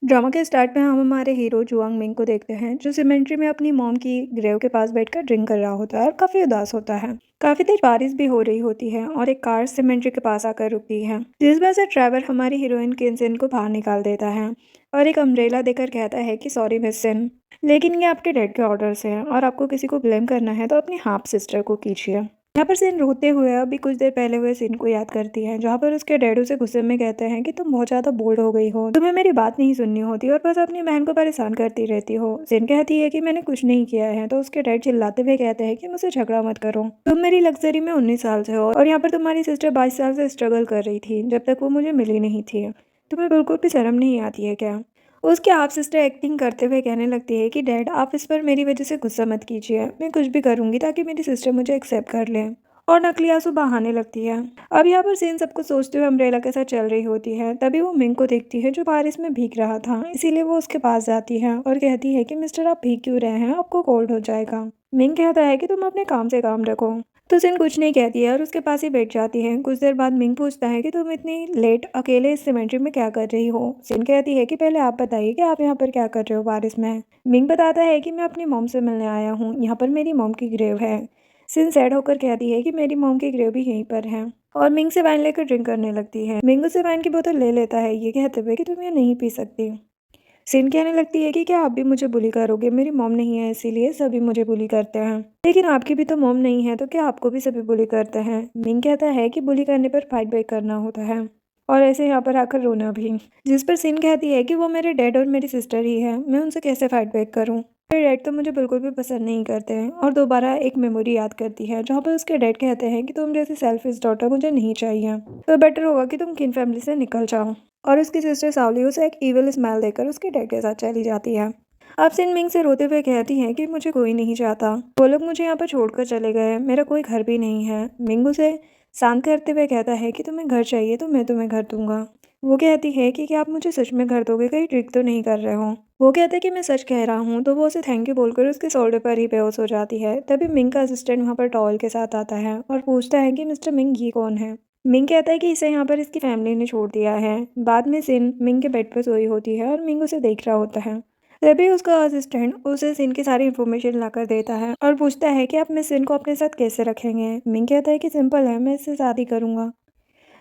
Drama के start में हम हमारे हीरो जुआंग मिंग को देखते हैं जो सिमेंट्री में अपनी मॉम की ग्रेव के पास बैठकर ड्रिंक कर रहा होता है और काफी उदास होता है। काफी तेज बारिश भी हो रही होती है और एक कार सिमेंट्री के पास आकर रुकती है, जिस वजह से ड्राइवर हमारी हीरोइन किनसिन को बाहर निकाल देता है और एक अम्ब्रेला देकर कहता है कि सॉरी मिस सिन, लेकिन ये आपके डैड के ऑर्डर्स हैं और आपको किसी को ब्लेम करना है तो अपनी हाफ सिस्टर को कीजिए। यहाँ पर सिन रोते हुए अभी कुछ देर पहले हुए सीन को याद करती है, जहाँ पर उसके डैड उसे गुस्से में कहते हैं कि तुम बहुत ज्यादा बोल्ड हो गई हो, तुम्हें मेरी बात नहीं सुननी होती और बस अपनी बहन को परेशान करती रहती हो। सिन कहती है कि मैंने कुछ नहीं किया है, तो उसके डैड चिल्लाते हुए कहते हैं कि मुझसे झगड़ा मत करो, तुम मेरी लग्जरी में 19 साल से हो और यहाँ पर तुम्हारी सिस्टर 22 साल से स्ट्रगल कर रही थी जब तक वो मुझे मिली नहीं थी। तुम्हें बिल्कुल भी शर्म नहीं आती है क्या? उसकी हाफ सिस्टर एक्टिंग करते हुए कहने लगती है कि डैड आप इस पर मेरी वजह से गुस्सा मत कीजिए, मैं कुछ भी करूंगी ताकि मेरी सिस्टर मुझे एक्सेप्ट कर ले, और नकली आंसू बहाने लगती है। अब यहाँ पर सीन सबको सोचते हुए अम्ब्रेला के साथ चल रही होती है, तभी वो मिंग को देखती है जो बारिश में भीग रहा था, इसीलिए वो उसके पास जाती है और कहती है कि मिस्टर आप भीग क्यों रहे हैं, आपको कोल्ड हो जाएगा। मिंग कहता है कि तुम अपने काम से काम रखो, तो सिन कुछ नहीं कहती है और उसके पास ही बैठ जाती है। कुछ देर बाद मिंग पूछता है कि तुम इतनी लेट अकेले इस सिमेंट्री में क्या कर रही हो? सिन कहती है कि पहले आप बताइए कि आप यहाँ पर क्या कर रहे हो बारिश में। मिंग बताता है कि मैं अपनी मॉम से मिलने आया हूँ, यहाँ पर मेरी मॉम की ग्रेव है। सिन सैड होकर कहती है कि मेरी मॉम की ग्रेव भी यहीं पर है और मिंग से वाइन लेकर ड्रिंक करने लगती है। मिंग उसे वाइन की बोतल ले लेता है, ये कहते हुए कि तुम ये नहीं पी सकती। सिन कहने लगती है कि क्या आप भी मुझे बुली करोगे? मेरी मॉम नहीं है इसीलिए सभी मुझे बुली करते हैं, लेकिन आपकी भी तो मॉम नहीं है, तो क्या आपको भी सभी बुली करते हैं? मिंग कहता है कि बुली करने पर फाइट बैक करना होता है और ऐसे यहाँ पर आकर रोना भी, जिस पर सिन कहती है कि वो मेरे डैड और मेरी सिस्टर ही है, मैं उनसे कैसे फाइट बैक करूँ? मेरे डैड तो मुझे बिल्कुल भी पसंद नहीं करते हैं, और दोबारा एक मेमोरी याद करती है जहाँ पर उसके डैड कहते हैं कि तुम जैसी सेल्फिश डॉटर मुझे नहीं चाहिए, तो बेटर होगा कि तुम किन फैमिली से निकल जाओ। और उसकी सिस्टर सावली उसे एक इविल स्माइल देकर उसके डैड के साथ चली जाती है। अब सिन मिंग से रोते हुए कहती है कि मुझे कोई नहीं चाहता, वो लोग मुझे यहाँ पर छोड़कर चले गए, मेरा कोई घर भी नहीं है। मिंग उसे शांत करते हुए कहता है कि तुम्हें घर चाहिए तो मैं तुम्हें घर दूंगा। वो कहती है कि क्या आप मुझे सच में घर दोगे, कहीं ट्रिक तो नहीं कर रहे हो? वो कहता है कि मैं सच कह रहा हूँ, तो वो उसे थैंक यू बोलकर उसके शोल्डर पर ही बेहोश हो जाती है। तभी मिंग का असिस्टेंट वहाँ पर टॉवल के साथ आता है और पूछता है कि मिस्टर मिंग ये कौन है? मिंग कहता है कि इसे यहाँ पर इसकी फैमिली ने छोड़ दिया है। बाद में सिन मिंग के बेड पर सोई होती है और मिंग उसे देख रहा होता है। तभी उसका असिस्टेंट उसे सिन की सारी इन्फॉर्मेशन लाकर देता है और पूछता है कि आप मिस सिन को अपने साथ कैसे रखेंगे। मिंग कहता है कि सिंपल है, मैं इससे शादी करूंगा,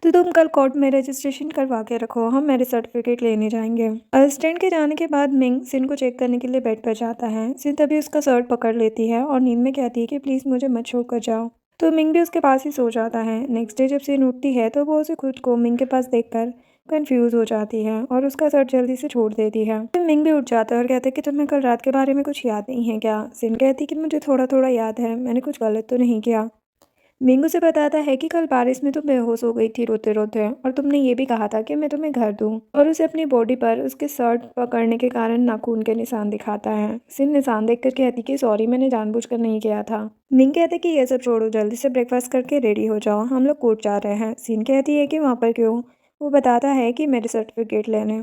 तो तुम कल कोर्ट में रजिस्ट्रेशन करवा के रखो, हम मैरिज सर्टिफिकेट लेने जाएंगे। असिस्टेंट के जाने के बाद मिंग सिन को चेक करने के लिए बेड पर जाता है। सिन तभी उसका शर्ट पकड़ लेती है और नींद में कहती है कि प्लीज मुझे मत छोड़कर जाओ, तो मिंग भी उसके पास ही सो जाता है। नेक्स्ट डे जब सिन उठती है तो वो उसे खुद को मिंग के पास देखकर कंफ्यूज हो जाती है और उसका शर्ट जल्दी से छोड़ देती है। फिर मिंग भी उठ जाता है और कहता है कि तुम्हें कल रात के बारे में कुछ याद नहीं है क्या? सिन कहती कि मुझे थोड़ा थोड़ा याद है, मैंने कुछ गलत तो नहीं किया। मिंग उसे बताता है कि कल बारिश में तुम बेहोश हो गई थी रोते रोते, और तुमने ये भी कहा था कि मैं तुम्हें घर दूं, और उसे अपनी बॉडी पर उसके शर्ट पकड़ने के कारण नाखून के निशान दिखाता है। सिन निशान देखकर कहती कि सॉरी, मैंने जानबूझकर नहीं किया था। मिंग कहते कि ये सब छोड़ो, जल्दी से ब्रेकफास्ट करके रेडी हो जाओ, हम लोग कोर्ट जा रहे हैं। सिन कहती है कि वहाँ पर क्यों? वो बताता है कि मेरे सर्टिफिकेट लेने,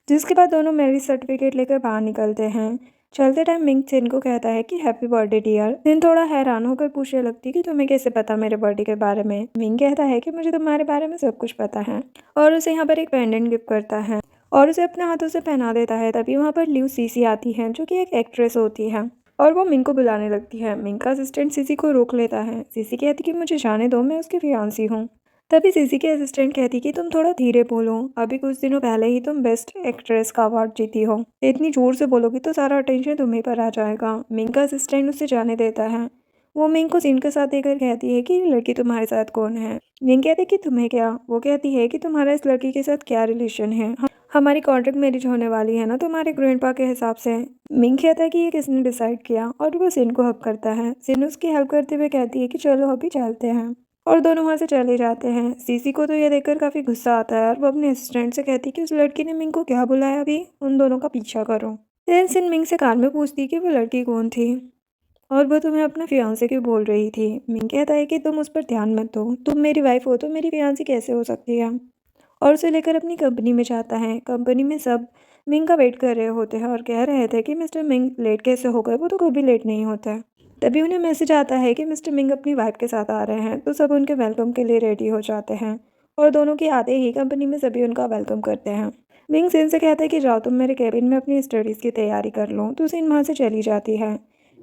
जिसके बाद दोनों मैरिज सर्टिफिकेट लेकर बाहर निकलते हैं। चलते टाइम मिंग सिन को कहता है कि हैप्पी बर्थडे डियर। सिन थोड़ा हैरान होकर पूछने लगती कि तुम्हें कैसे पता मेरे बर्थडे के बारे में? मिंग कहता है कि मुझे तुम्हारे बारे में सब कुछ पता है, और उसे यहाँ पर एक पेंडेंट गिफ्ट करता है और उसे अपने हाथों से पहना देता है। तभी वहाँ पर लिू सीसी आती है जो कि एक एक्ट्रेस होती है, और वो मिंग को बुलाने लगती है। मिंग का असिस्टेंट सीसी को रोक लेता है। सीसी कहती कि मुझे जाने दो, मैं उसकी फियांसी हूँ। तभी सीसी के असिस्टेंट कहती कि तुम थोड़ा धीरे बोलो, अभी कुछ दिनों पहले ही तुम बेस्ट एक्ट्रेस का अवार्ड जीती हो, इतनी जोर से बोलोगी तो सारा अटेंशन तुम्हीं पर आ जाएगा। मिंग का असिस्टेंट उसे जाने देता है। वो मिंग को सीन के साथ देकर कहती है कि ये लड़की तुम्हारे साथ कौन है? मिंग कहती है कि तुम्हें क्या? वो कहती है कि तुम्हारा इस लड़की के साथ क्या रिलेशन है, हमारी कॉन्ट्रैक्ट मैरिज होने वाली है ना तुम्हारे ग्रैंडपा के हिसाब से। मिंग कहता है कि ये किसने डिसाइड किया, और वो सिन को हक करता है। सिन उसकी हेल्प करते हुए कहती है कि चलो अभी चलते हैं, और दोनों वहां से चले जाते हैं। सीसी को तो ये देखकर काफी गुस्सा आता है और वो अपने असिस्टेंट से कहती है कि उस लड़की ने मिंग को क्या बुलाया, अभी उन दोनों का पीछा करो। देन सिन मिंग से कार में पूछती कि वो लड़की कौन थी और वो तुम्हें अपना फियांसे क्यों बोल रही थी। मिंग कहता है कि तुम उस पर ध्यान मत दो, तुम मेरी वाइफ हो तो मेरी फियांसी कैसे हो सकती है, और उसे लेकर अपनी कंपनी में जाता है। कंपनी में सब मिंग का वेट कर रहे होते हैं और कह रहे थे कि मिस्टर मिंग लेट कैसे हो गए, वो तो कभी लेट नहीं होता। तभी उन्हें मैसेज आता है कि मिस्टर मिंग अपनी वाइफ के साथ आ रहे हैं, तो सब उनके वेलकम के लिए रेडी हो जाते हैं और दोनों के आते ही कंपनी में सभी उनका वेलकम करते हैं। मिंग सिन से कहता है कि जाओ तुम मेरे केबिन में अपनी स्टडीज़ की तैयारी कर लो, तो सिन वहाँ से चली जाती है।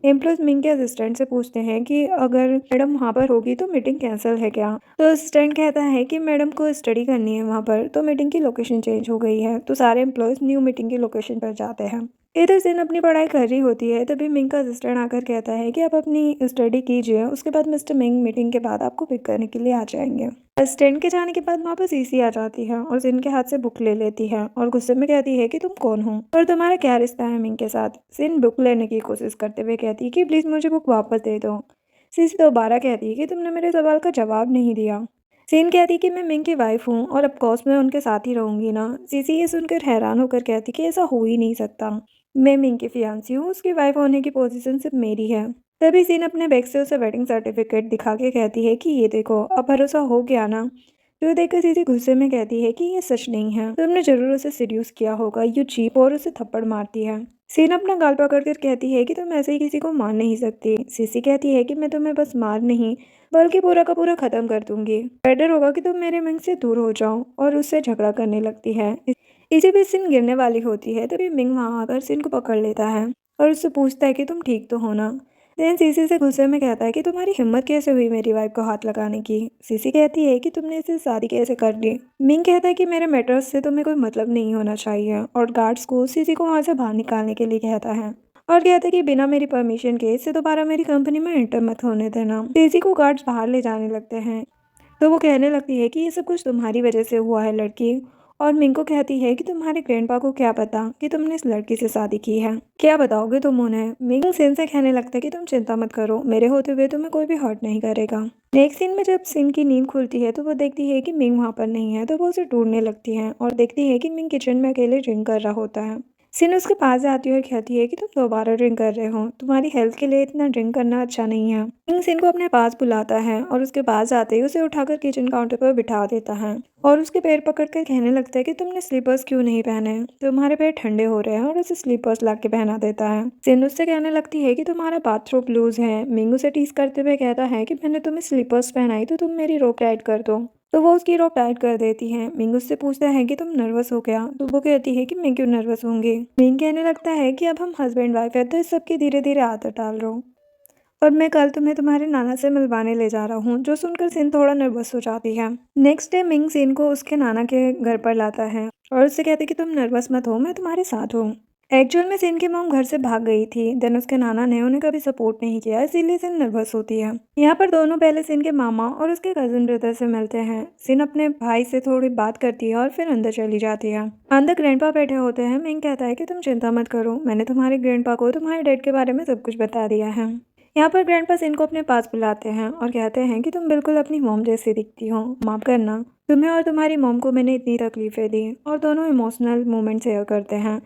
एम्प्लॉयज मिंग के असिस्टेंट से पूछते हैं कि अगर मैडम वहाँ पर होगी तो मीटिंग कैंसिल है क्या। तो असिस्टेंट कहता है कि मैडम को स्टडी करनी है वहाँ पर, तो मीटिंग की लोकेशन चेंज हो गई है। तो सारे एम्प्लॉयज न्यू मीटिंग की लोकेशन पर जाते हैं। इधर सिन अपनी पढ़ाई कर रही होती है, तभी मिंग का असिस्टेंट आकर कहता है कि आप अपनी स्टडी कीजिए, उसके बाद मिस्टर मिंग मीटिंग के बाद आपको पिक करने के लिए आ जाएंगे। असिस्टेंट के जाने के बाद वहाँ पर सीसी आ जाती है और सिन के हाथ से बुक ले लेती है और गुस्से में कहती है कि तुम कौन हो और तुम्हारा क्या रिश्ता है मिंग के साथ। सिन बुक लेने की कोशिश करते हुए कहती है कि प्लीज़ मुझे बुक वापस दे दो। सीसी दोबारा कहती है कि तुमने मेरे सवाल का जवाब नहीं दिया। सिन कहती है कि मैं मिंग की वाइफ हूँ और ऑफकोर्स मैं उनके साथ ही रहूंगी ना। सीसी ये सुनकर हैरान होकर कहती कि ऐसा हो ही नहीं सकता, मैं मिंग की फियांसी हूँ, उसकी वाइफ होने की पोजीशन सिर्फ मेरी है। तभी सीन अपने बैग से उसे वेडिंग सर्टिफिकेट दिखा के कहती है कि ये देखो, अब भरोसा हो गया ना। जो देखकर सीसी गुस्से में कहती है कि ये सच नहीं है, तुमने जरूर उसे सीड्यूस किया होगा, यू चीप, और उसे थप्पड़ मारती है। सीन अपना गाल पकड़कर कहती है कि तुम ऐसे ही किसी को मार नहीं सकती। सीसी कहती है कि मैं तुम्हें बस मार नहीं बल्कि पूरा का पूरा खत्म कर दूंगी। बेटर होगा कि तुम मेरे मिंग से दूर हो जाओ, और उससे झगड़ा करने लगती है। इसी बीच सिन गिरने वाली होती है, तभी मिंग वहां आकर सिन को पकड़ लेता है और उससे पूछता है कि तुम ठीक तो हो ना। देन सीसी से गुस्से में कहता है कि तुम्हारी हिम्मत कैसे हुई मेरी वाइफ को हाथ लगाने की। सीसी कहती है कि तुमने इसे शादी कैसे कर ली। मिंग कहता है कि मेरे मैटर्स से तुम्हें कोई मतलब नहीं होना चाहिए, और गार्ड्स को सीसी को वहां से बाहर निकालने के लिए कहता है और कहता है कि बिना मेरी परमिशन के इससे दोबारा मेरी कंपनी में एंटर मत होने देना। सीसी को गार्ड्स बाहर ले जाने लगते हैं, तो वो कहने लगती है कि ये सब कुछ तुम्हारी वजह से हुआ है लड़की। और मिंग को कहती है कि तुम्हारे ग्रैंडपा को क्या पता कि तुमने इस लड़की से शादी की है, क्या बताओगे तुम उन्हें। मिंग सिन से कहने लगता है कि तुम चिंता मत करो, मेरे होते हुए तुम्हें कोई भी हर्ट नहीं करेगा। नेक्स्ट सीन में जब सिन की नींद खुलती है तो वो देखती है कि मिंग वहाँ पर नहीं है, तो वो उसे ढूंढने लगती है और देखती है कि मिंग किचन में अकेले ड्रिंक कर रहा होता है। सिन उसके पास आती है और कहती है कि तुम दोबारा ड्रिंक कर रहे हो, तुम्हारी हेल्थ के लिए इतना ड्रिंक करना अच्छा नहीं है। किंग सिन को अपने पास बुलाता है और उसके पास आते ही उसे उठाकर किचन काउंटर पर बिठा देता है और उसके पैर पकड़कर कहने लगता है कि तुमने स्लीपर्स क्यों नहीं पहने, तुम्हारे पैर ठंडे हो रहे हैं, और उसे स्लीपर्स ला के पहना देता है। सिन उससे कहने लगती है कि तुम्हारा बाथरोब लूज है। मिंग उसे टीज करते हुए कहता है कि मैंने तुम्हें स्लीपर्स पहनाई तो तुम मेरी रोक टाइट कर दो। तो वो उसकी रोक टाइट कर देती है। मिंग उससे पूछता है कि तुम नर्वस हो क्या, तो वो कहती है कि मैं क्यों नर्वस होंगी। मिंग कहने लगता है कि अब हम हस्बैंड वाइफ है, तो इस सब की धीरे धीरे आदत डाल रहा हूँ और मैं कल तुम्हें तुम्हारे नाना से मिलवाने ले जा रहा हूँ। जो सुनकर सिन थोड़ा नर्वस हो जाती है। नेक्स्ट डे मिंग सिन को उसके नाना के घर पर लाता है और उससे कहती है कि तुम नर्वस मत हो, मैं तुम्हारे साथ हूँ। एक्चुअल में सिन की मॉम घर से भाग गई थी, देन उसके नाना ने उन्हें कभी सपोर्ट नहीं किया, इसीलिए सिन नर्वस होती है। यहाँ पर दोनों पहले सिन के मामा और उसके कजिन ब्रदर से मिलते हैं। सिन अपने भाई से थोड़ी बात करती है और फिर अंदर चली जाती है। अंदर ग्रैंडपा बैठे होते हैं। मिंग कहता है कि तुम चिंता मत करो, मैंने तुम्हारे ग्रैंडपा को तुम्हारे डैड के बारे में सब कुछ बता दिया है। यहाँ पर ग्रैंडपा सिन को अपने पास बुलाते हैं और कहते हैं कि तुम बिल्कुल अपनी मॉम जैसी दिखती हो, माफ करना तुम्हें और तुम्हारी मॉम को मैंने इतनी तकलीफें दी। और दोनों इमोशनल मोमेंट शेयर करते हैं।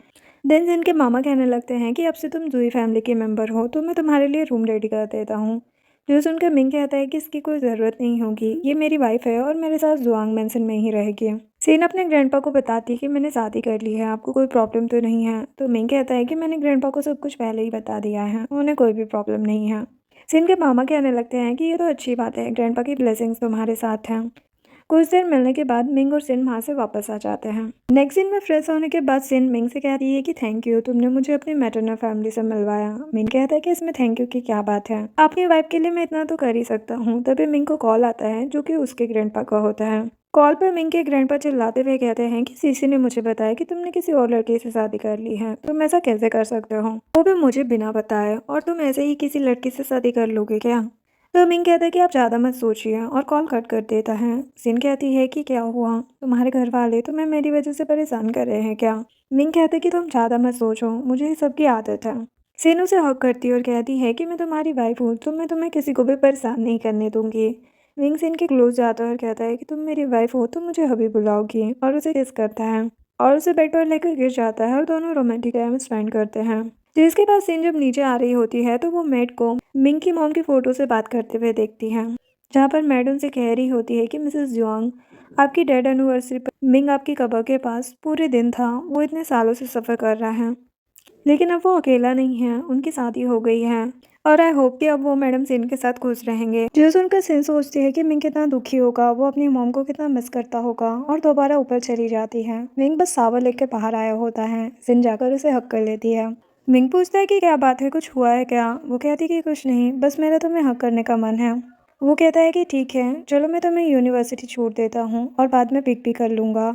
देन सिन के मामा कहने लगते हैं कि अब से तुम जूही फैमिली के मेंबर हो, तो मैं तुम्हारे लिए रूम रेडी कर देता हूँ। जो सुनकर मिंग कहता है कि इसकी कोई ज़रूरत नहीं होगी, ये मेरी वाइफ है और मेरे साथ जुआंग मैंसन में ही रहेगी। सीन अपने ग्रैंडपा को बताती है कि मैंने शादी कर ली है, आपको कोई प्रॉब्लम तो नहीं है। तो मिंग कहता है कि मैंने ग्रैंडपा को सब कुछ पहले ही बता दिया है, उन्हें कोई भी प्रॉब्लम नहीं है। सिन के मामा कहने लगते हैं कि ये तो अच्छी बात है, ग्रैंडपा की ब्लेसिंग्स तुम्हारे साथ हैं। कुछ देर मिलने के बाद मिंग और सिन वहाँ से वापस आ जाते हैं। नेक्स्ट दिन में फ्रेश होने के बाद सिन मिंग से कहती है कि थैंक यू, तुमने मुझे अपनी मैटरनल फैमिली से मिलवाया। मिंग कहता है कि इसमें थैंक यू की क्या बात है, आपकी वाइफ के लिए मैं इतना तो कर ही सकता हूँ। तभी मिंग को कॉल आता है जो कि उसके ग्रैंडपा का होता है। कॉल पर मिंग के ग्रैंडपा चिल्लाते हुए कहते हैं कि सीसी ने मुझे बताया कि तुमने किसी और लड़के से शादी कर ली है, तुम ऐसा कैसे कर सकते हो, वो भी मुझे बिना बताए, और तुम ऐसे ही किसी लड़की से शादी कर लोगे क्या। तो मिंग कहता है कि आप ज़्यादा मत सोचिए और कॉल कट कर देता है। सिन कहती है कि क्या हुआ, तुम्हारे घर वाले तुम्हें मेरी वजह से परेशान कर रहे हैं क्या। मिंग कहता है कि तुम ज़्यादा मत सोचो, मुझे इस सब की आदत है। सिन उसे हक करती है और कहती है कि मैं तुम्हारी वाइफ हूँ, तो मैं तुम्हें किसी को भी परेशान नहीं करने दूंगी। मिंग सिन के क्लोज जाता है और कहता है कि तुम मेरी वाइफ हो तो मुझे हबी बुलाओगी, और उसे किस करता है और उसे बेड पर लेकर गिर जाता है और दोनों रोमांटिक टाइम स्पेंड करते हैं। जिसके बाद सिन जब नीचे आ रही होती है तो वो मेड को मिंग की मॉम की फ़ोटो से बात करते हुए देखती है, जहाँ पर मैड उनसे कह रही होती है कि मिसेस जुआंग, आपकी डेड एनिवर्सरी पर मिंग आपकी कब्र के पास पूरे दिन था, वो इतने सालों से सफ़र कर रहा है, लेकिन अब वो अकेला नहीं है, उनकी शादी हो गई है और आई होप कि अब वो मैडम सिन के साथ खुश रहेंगे। जो सुनकर सिन सोचती है कि मिंग कितना दुखी होगा, वो अपनी मॉम को कितना मिस करता होगा और दोबारा ऊपर चली जाती है। मिंग बस सावर लेकर बाहर आया होता है। सिन जाकर उसे हक कर लेती है। मिंग पूछता है कि क्या बात है, कुछ हुआ है क्या? वो कहती कि कुछ नहीं, बस मेरा तुम्हें हक करने का मन है। वो कहता है कि ठीक है, चलो मैं तुम्हें यूनिवर्सिटी छोड़ देता हूँ और बाद में पिक भी कर लूँगा।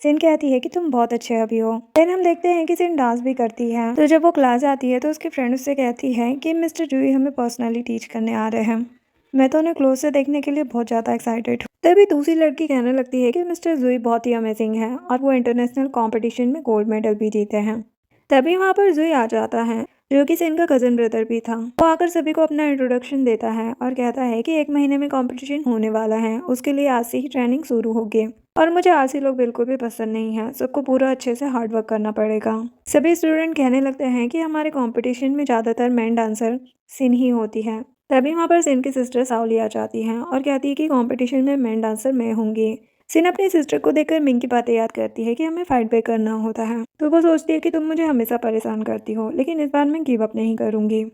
सिन कहती है कि तुम बहुत अच्छे अभी हो। देन हम देखते हैं कि सिन डांस भी करती है। तो जब वो क्लास आती है तो उसकी फ्रेंड उससे कहती है कि मिस्टर जूही हमें पर्सनली टीच करने आ रहे हैं। मैं तो उन्हें क्लोज से देखने के लिए बहुत ज़्यादा एक्साइटेड हूँ। तभी दूसरी लड़की कहने लगती है कि मिस्टर जूही बहुत ही अमेजिंग है और वो इंटरनेशनल कॉम्पिटिशन में गोल्ड मेडल भी जीते हैं। तभी वहाँ पर जूही आ जाता है, जो कि सिन का कज़न ब्रदर भी था। वो आकर सभी को अपना इंट्रोडक्शन देता है और कहता है कि 1 महीने में कंपटीशन होने वाला है, उसके लिए आज से ही ट्रेनिंग शुरू होगी और मुझे आलसी लोग बिल्कुल भी पसंद नहीं है। सबको पूरा अच्छे से हार्ड वर्क करना पड़ेगा। सभी स्टूडेंट कहने लगते हैं कि हमारे कंपटीशन में ज़्यादातर मेन डांसर सिन ही होती है। तभी वहाँ पर सिन की सिस्टर सावली आ जाती हैं और कहती है कि कंपटीशन में मेन डांसर मैं होंगी। सिन अपनी सिस्टर को देखकर मिंग की बातें याद करती है कि हमें फाइट बैक करना होता है। तो वो सोचती है कि तुम मुझे हमेशा परेशान करती हो, लेकिन इस बार मैं गिव अप नहीं करूंगी।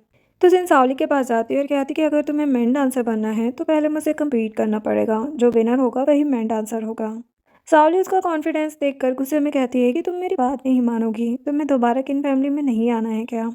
तो सिन सावली के पास जाती है और कहती है कि अगर तुम्हें मेन डांसर बनना है तो पहले मुझे कम्पीट करना पड़ेगा। जो विनर होगा वही मेन डांसर होगा। सावली उसका कॉन्फिडेंस देखकर गुस्से में कहती है कि तुम मेरी बात नहीं मानोगी, तुम्हें दोबारा किन फैमिली में नहीं आना है क्या?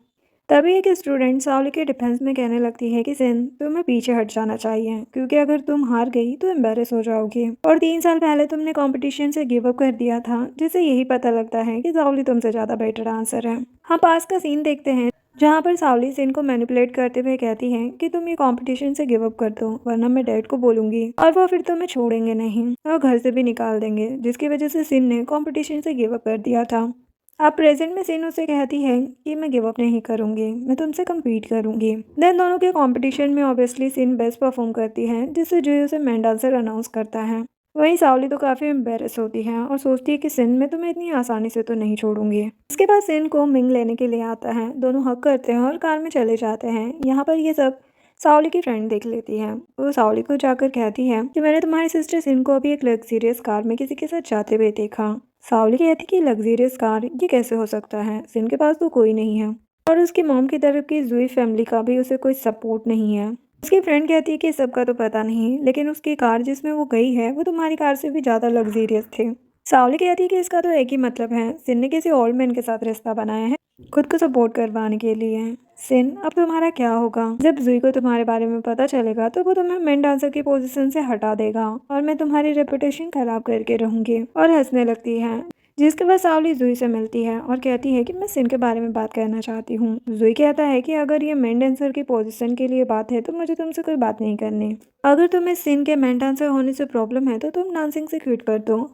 तभी एक स्टूडेंट सावली के डिफेंस में कहने लगती है कि सिन तुम्हें पीछे हट जाना चाहिए, क्योंकि अगर तुम हार गई तो एम्बेरस हो जाओगी और 3 साल पहले तुमने कंपटीशन से गिव अप कर दिया था, जिससे यही पता लगता है कि सावली तुमसे ज़्यादा बेटर डांसर है। हाँ, पास का सीन देखते हैं जहाँ पर सावली सिन को मैनिपुलेट करते हुए कहती है कि तुम ये कंपटीशन से गिव अप कर दो, वरना मैं डैड को बोलूंगी और वो फिर तुम्हें छोड़ेंगे नहीं और घर से भी निकाल देंगे, जिसकी वजह से सिन ने कंपटीशन से गिव अप कर दिया था। अब प्रेजेंट में सिन उसे कहती है कि मैं गिव अप नहीं करूंगी, मैं तुमसे कम्पीट करूंगी। देन दोनों के कंपटीशन में ऑब्वियसली सिन बेस्ट परफॉर्म करती है, जिससे जूही उसे मेन डांसर अनाउंस करता है। वहीं सावली तो काफ़ी एम्बेरस होती है और सोचती है कि सिन मैं तुम्हें इतनी आसानी से तो नहीं छोड़ूंगी। इसके बाद सिन को मिंग लेने के लिए आता है। दोनों हक करते हैं और कार में चले जाते हैं। यहाँ पर ये सब सावली की फ्रेंड देख लेती है। वो सावली को जाकर कहती है कि मैंने तुम्हारी सिस्टर सिन को अभी एक लग्जीरियस कार में किसी के साथ जाते हुए देखा। सावली कहती कि लग्जीरियस कार ये कैसे हो सकता है, सिन के पास तो कोई नहीं है और उसकी मॉम की तरफ की जूही फैमिली का भी उसे कोई सपोर्ट नहीं है। उसकी फ्रेंड कहती है कि सबका तो पता नहीं, लेकिन उसकी कार जिसमें वो गई है वो तुम्हारी कार से भी ज़्यादा लग्जीरियस थे। सावली कहती है कि इसका तो एक ही मतलब है, सिन ने किसी ओल्ड मैन के साथ रिश्ता बनाया है खुद को सपोर्ट करवाने के लिए। सिन अब तुम्हारा क्या होगा? जब जूही को तुम्हारे बारे में पता चलेगा तो वो तुम्हें मेन डांसर की पोजीशन से हटा देगा और मैं तुम्हारी रेपुटेशन खराब करके रहूंगी। और हंसने लगती है, जिसके बाद सावली जूही से मिलती है और कहती है कि मैं सिन के बारे में बात करना चाहती हूँ। जूही कहता है कि अगर ये मेन डांसर की पोजीशन के लिए बात है तो मुझे तुमसे कोई बात नहीं करनी। अगर तुम्हें सिन के मेन डांसर होने से प्रॉब्लम है तो तुम डांसिंग से क्विट कर दो।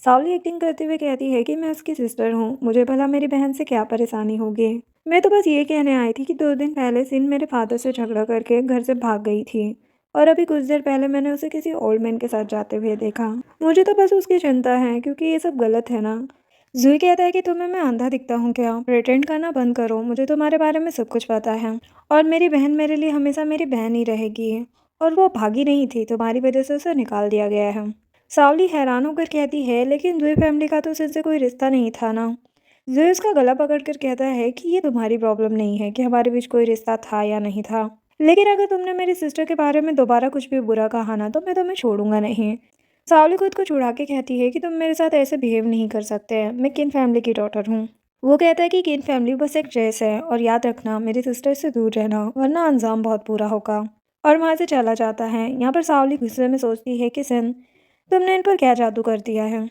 सावली एक्टिंग करते हुए कहती है कि मैं उसकी सिस्टर हूँ, मुझे भला मेरी बहन से क्या परेशानी होगी। मैं तो बस ये कहने आई थी कि 2 दिन पहले सिन मेरे फादर से झगड़ा करके घर से भाग गई थी और अभी कुछ देर पहले मैंने उसे किसी ओल्ड मैन के साथ जाते हुए देखा। मुझे तो बस उसकी चिंता है, क्योंकि ये सब गलत है ना। जूही कहता है कि तुम्हें मैं अंधा दिखता हूँ क्या? प्रिटेंड करना बंद करो, मुझे तुम्हारे बारे में सब कुछ पता है और मेरी बहन मेरे लिए हमेशा मेरी बहन ही रहेगी और वो भागी नहीं थी, तुम्हारी वजह से उसे निकाल दिया गया है। सावली हैरान होकर कहती है, लेकिन जूही फैमिली का तो उससे कोई रिश्ता नहीं था ना। जूही उसका गला पकड़कर कहता है कि ये तुम्हारी प्रॉब्लम नहीं है कि हमारे बीच कोई रिश्ता था या नहीं था, लेकिन अगर तुमने मेरी सिस्टर के बारे में दोबारा कुछ भी बुरा कहा ना तो मैं तुम्हें छोड़ूंगा नहीं। सावली खुद को छुड़ा के कहती है कि तुम मेरे साथ ऐसे बिहेव नहीं कर सकते हैं, मैं किन फैमिली की डॉटर हूँ। वो कहता है कि किन फैमिली बस एक ड्रेस है और याद रखना मेरी सिस्टर से दूर रहना, वरना अंजाम बहुत बुरा होगा। और वहाँ से चला जाता है। यहाँ पर सावली गुस्से में सोचती है कि सिन तुमने इन पर क्या जादू कर दिया है।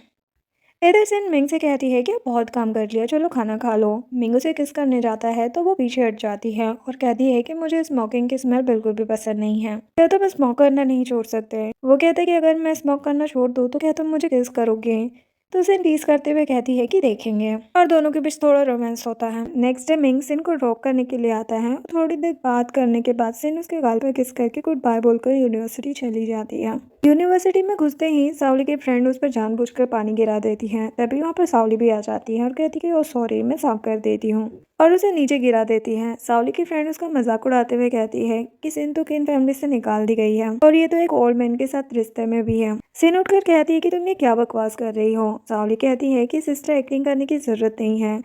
इधर सिन मिंग से कहती है कि अब बहुत काम कर लिया, चलो खाना खा लो। मिंग उसे किस करने जाता है तो वो पीछे हट जाती है और कहती है कि मुझे स्मोकिंग की स्मेल बिल्कुल भी पसंद नहीं है, क्या तुम स्मोक करना नहीं छोड़ सकते? वो कहते हैं कि अगर मैं स्मोक करना छोड़ दूँ तो क्या तुम मुझे किस करोगे? तो सिन टीज करते हुए कहती है कि देखेंगे और दोनों के बीच थोड़ा रोमांस होता है। नेक्स्ट डे मिंग सिन को ड्रॉप करने के लिए आता है। थोड़ी देर बात करने के बाद सिन उसके गाल पर किस करके गुड बाय बोलकर यूनिवर्सिटी चली जाती है। यूनिवर्सिटी में घुसते ही सावली की फ्रेंड उस पर जानबूझकर पानी गिरा देती है। तभी वहाँ पर सावली भी आ जाती है और कहती है कि ओ सॉरी, मैं साफ कर देती हूँ और उसे नीचे गिरा देती है। सावली की फ्रेंड उसका मजाक उड़ाते हुए कहती है कि सिन तो किन फैमिली से निकाल दी गई है और ये तो एक ओल्ड मैन के साथ रिश्ते में भी है। सिन उठकर कहती है कि तुम ये क्या बकवास कर रही हो। सावली कहती है कि सिस्टर एक्टिंग करने की जरूरत नहीं है,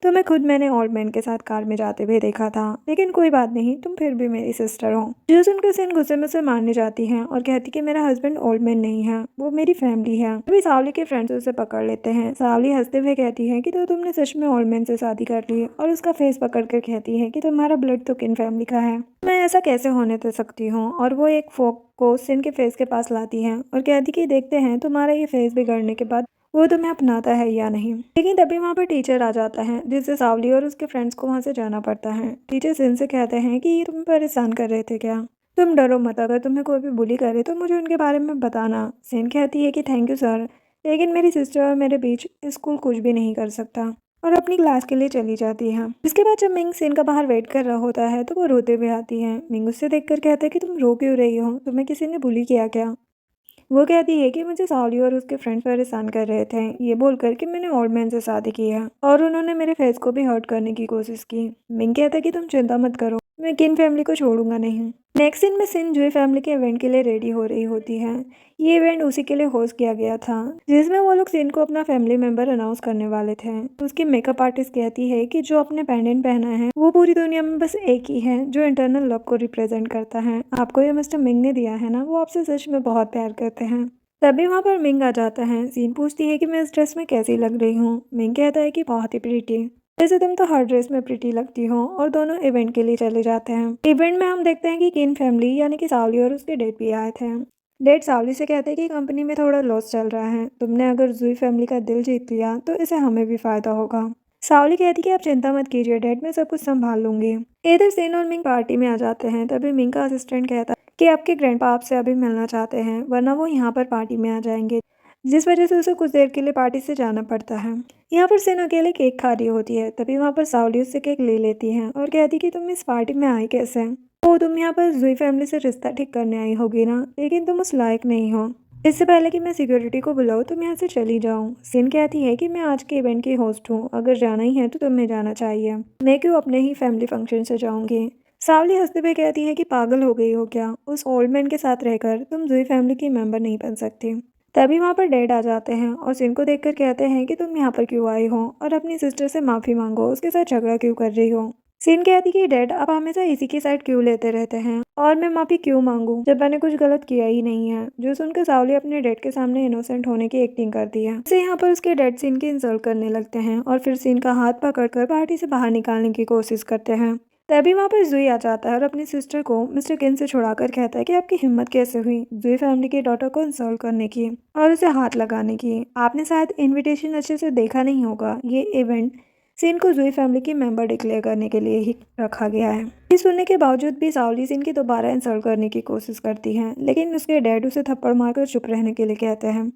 तो मैं खुद मैंने ओल्ड मैन के साथ कार में जाते हुए देखा था, लेकिन कोई बात नहीं, तुम फिर भी मेरी सिस्टर हो। जो सुनकर सिन गुस्से में उसे मारने जाती है और कहती कि मेरा हस्बैंड ओल्ड मैन नहीं है, वो मेरी फैमिली है। तभी सावली के फ्रेंड्स उसे पकड़ लेते हैं। सावली हंसते हुए कहती है कि तो तुमने सच में ओल्ड मैन से शादी कर ली, और उसका फेस पकड़ कर कहती है कि तुम्हारा ब्लड तो किन फैमिली का है, मैं ऐसा कैसे होने दे सकती हूँ। और वो एक फोक को सिन के फेस के पास लाती है और कहती कि देखते हैं तुम्हारा ये फेस बिगड़ने के बाद वो तुम्हें अपनाता है या नहीं। लेकिन तभी वहाँ पर टीचर आ जाता है, जिससे सावली और उसके फ्रेंड्स को वहाँ से जाना पड़ता है। टीचर सिन से कहते हैं कि ये तुम्हें परेशान कर रहे थे क्या, तुम डरो मत, अगर तुम्हें कोई भी बुली करे तो मुझे उनके बारे में बताना। सिन कहती है कि थैंक यू सर, लेकिन मेरी सिस्टर और मेरे बीच स्कूल कुछ भी नहीं कर सकता, और अपनी क्लास के लिए चली जाती है। इसके बाद जब मिंग सिन का बाहर वेट कर रहा होता है तो वो रोते हुए आती है। मिंग उससे देखकर कहता है कि तुम रो क्यों रही हो, तुम्हें किसी ने बुली किया क्या। वो कहती है कि मुझे सावली और उसके फ्रेंड्स परेशान कर रहे थे, ये बोलकर कि मैंने ओल्ड मैन से शादी की है और उन्होंने मेरे फेस को भी हर्ट करने की कोशिश की। मिंग कहता है कि तुम चिंता मत करो, मैं किन फैमिली को छोड़ूंगा नहीं। नेक्स्ट सीन में सिन जुई फैमिली के इवेंट के लिए रेडी हो रही होती है। ये इवेंट उसी के लिए होस्ट किया गया था, जिसमें वो लोग सिन को अपना फैमिली मेंबर अनाउंस करने वाले थे। उसकी मेकअप आर्टिस्ट कहती है कि जो अपने पेंडेंट पहना है वो पूरी दुनिया में बस एक ही है जो इंटरनल लव को रिप्रेजेंट करता है। आपको ये मिस्टर मिंग ने दिया है ना, वो आपसे सच में बहुत प्यार करते हैं। तभी वहाँ पर मिंग आ जाता है। सीन पूछती है कि मैं इस ड्रेस में कैसी लग रही हूँ। मिंग कहता है कि बहुत ही प्रीटी, वैसे तुम तो हर ड्रेस में प्रीटी लगती हो। और दोनों इवेंट के लिए चले जाते हैं। इवेंट में हम देखते हैं कि किन फैमिली यानी कि सावली और उसके डैड भी आए थे। डैड सावली से कहते हैं कि कंपनी में थोड़ा लॉस चल रहा है, तुमने अगर जुई फैमिली का दिल जीत लिया तो इससे हमें भी फायदा होगा। सावली कहती कि आप चिंता मत कीजिए डैड, मैं सब कुछ संभाल लूंगी। इधर सेन और मिंग पार्टी में आ जाते हैं। तभी मिंग का असिस्टेंट कहता है कि आपके ग्रैंडपा आपसे अभी मिलना चाहते हैं, वरना वो यहाँ पर पार्टी में आ जाएंगे, जिस वजह से उसे कुछ देर के लिए पार्टी से जाना पड़ता है। यहाँ पर सेन अकेले केक खा रही होती है। तभी वहाँ पर सावली उससे केक ले लेती है और कहती कि तुम इस पार्टी में आई कैसे, तो तुम यहाँ पर जुई फैमिली से रिश्ता ठीक करने आई होगी ना, लेकिन तुम उस लायक नहीं हो। इससे पहले कि मैं सिक्योरिटी को बुलाऊं तुम यहाँ से चली जाऊं। सिन कहती है कि मैं आज के इवेंट की होस्ट हूँ, अगर जाना ही है तो तुम्हें जाना चाहिए, मैं क्यों अपने ही फैमिली फंक्शन से जाऊंगी। सावली हंसते हुए कहती है कि पागल हो गई हो क्या, उस ओल्ड मैन के साथ रहकर तुम जुई फैमिली की मेंबर नहीं बन सकती। तभी वहाँ पर डैड आ जाते हैं और सिन को देखकर कहते हैं कि तुम यहाँ पर क्यों आई हो और अपनी सिस्टर से माफ़ी मांगो, उसके साथ झगड़ा क्यों कर रही हो। सिन कहती कि डैड आप हमेशा इसी की साइड क्यों लेते रहते हैं, और मैं माफ़ी क्यों मांगू जब मैंने कुछ गलत किया ही नहीं है। जो सुनकर सावली अपने डैड के सामने इनोसेंट होने की एक्टिंग करती है। इसे यहाँ पर उसके डैड सिन की इंसल्ट करने लगते हैं और फिर सिन का हाथ पकड़कर पार्टी से बाहर निकालने की कोशिश करते हैं। तभी वहाँ पर जुई आ जाता है और अपनी सिस्टर को मिस्टर किन से छुड़ाकर कहता है कि आपकी हिम्मत कैसे हुई जुई फैमिली की डॉटर को इंसल्ट करने की और उसे हाथ लगाने की। आपने शायद इनविटेशन अच्छे से देखा नहीं होगा, ये इवेंट सिन को जुई फैमिली की मेंबर डिक्लेयर करने के लिए ही रखा गया है। ये सुनने के बावजूद भी सावली सिन की दोबारा इंसल्ट करने की कोशिश करती है, लेकिन उसके डैड उसे थप्पड़ मारकर चुप रहने के लिए कहते हैं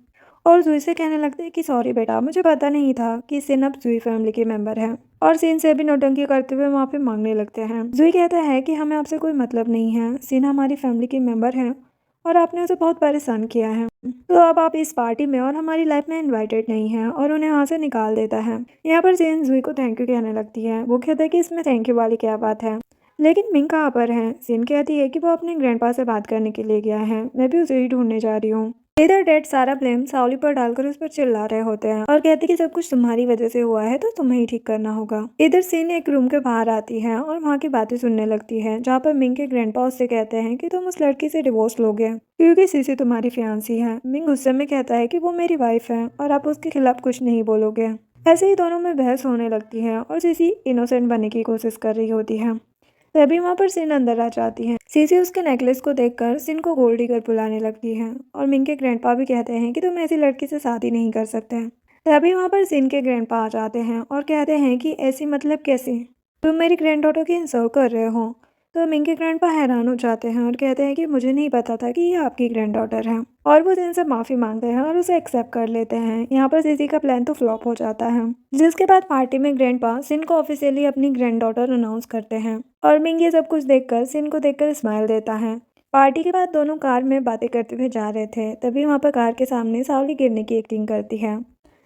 और जुई से कहने लगते हैं कि सॉरी बेटा, मुझे पता नहीं था कि सिन अब जुई फैमिली के मेंबर है। और सिन से भी नौटंकी करते हुए माफी मांगने लगते हैं। जुई कहता है कि हमें आपसे कोई मतलब नहीं है, सिन हमारी फैमिली के मेंबर है और आपने उसे बहुत परेशान किया है, तो अब आप इस पार्टी में और हमारी लाइफ में इनवाइटेड नहीं है, और उन्हें यहाँ से निकाल देता है। यहाँ पर सिन जुई को थैंक यू कहने लगती है। वो कहता है कि इसमें थैंक यू वाली क्या बात है, लेकिन मिंग कहाँ पर है। सिन कहती है कि वो अपने ग्रैंडपा से बात करने के लिए गया है, मैं भी उसे ही ढूंढने जा रही हूँ। इधर डैड सारा ब्लेम सावली पर डालकर उस पर चिल्ला रहे होते हैं और कहते कि सब कुछ तुम्हारी वजह से हुआ है तो तुम्हें ही ठीक करना होगा। इधर सीन एक रूम के बाहर आती है और वहाँ की बातें सुनने लगती है, जहाँ पर मिंग के ग्रैंडपा उससे कहते हैं कि तुम उस लड़की से डिवोर्स लोगे क्योंकि सीसी तुम्हारी फियांसी है। मिंग गुस्से में कहता है कि वो मेरी वाइफ है और आप उसके खिलाफ कुछ नहीं बोलोगे। ऐसे ही दोनों में बहस होने लगती है और सीसी इनोसेंट बनने की कोशिश कर रही होती है। तभी वहाँ पर सिन अंदर आ जाती है। सीसी उसके नेकलेस को देखकर सिन को गोल्ड डिगर बुलाने लगती है और मिंग के ग्रैंडपा भी कहते हैं कि तुम ऐसी लड़की से शादी नहीं कर सकते। तभी वहाँ पर सिन के ग्रैंडपा आ जाते हैं और कहते हैं कि ऐसी मतलब कैसी, तुम मेरी ग्रैंड डॉटर की इंसल्ट कर रहे हो। तो मिंग के ग्रैंडपा हैरान हो जाते हैं और कहते हैं कि मुझे नहीं पता था कि ये आपकी ग्रैंड डॉटर है, और वो सिन से माफ़ी मांगते हैं और उसे एक्सेप्ट कर लेते हैं। यहाँ पर सीसी का प्लान तो फ्लॉप हो जाता है, जिसके बाद पार्टी में ग्रैंडपा सिन को ऑफिशियली अपनी ग्रैंड डॉटर अनाउंस करते हैं और मिंग ये सब कुछ देखकर सिन को देखकर स्माइल देता है। पार्टी के बाद दोनों कार में बातें करते हुए जा रहे थे। तभी वहाँ पर कार के सामने सावली गिरने की एक्टिंग करती है,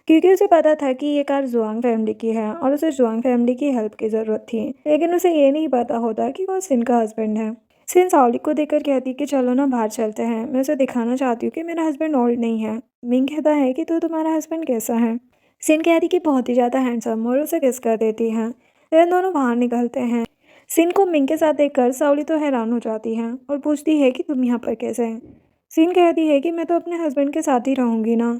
क्योंकि उसे पता था कि ये कार जुआंग फैमिली की है और उसे जुआंग फैमिली की हेल्प की ज़रूरत थी, लेकिन उसे ये नहीं पता होता कि वो सिन का हस्बैंड है। सिन सावली को देखकर कहती कि चलो ना बाहर चलते हैं, मैं उसे दिखाना चाहती हूँ कि मेरा हस्बैंड ओल्ड नहीं है। मिंग कहता है कि तो तुम्हारा हस्बैंड कैसा है। सिन कहती कि बहुत ही ज़्यादा हैंडसम और उसे किस कर देती हैं। फिर दोनों बाहर निकलते हैं। सिन को मिंग के साथ देखकर सावली तो हैरान हो जाती है और पूछती है कि तुम यहाँ पर कैसे हैं। सिन कहती है कि मैं तो अपने हस्बैंड के साथ ही रहूँगी ना।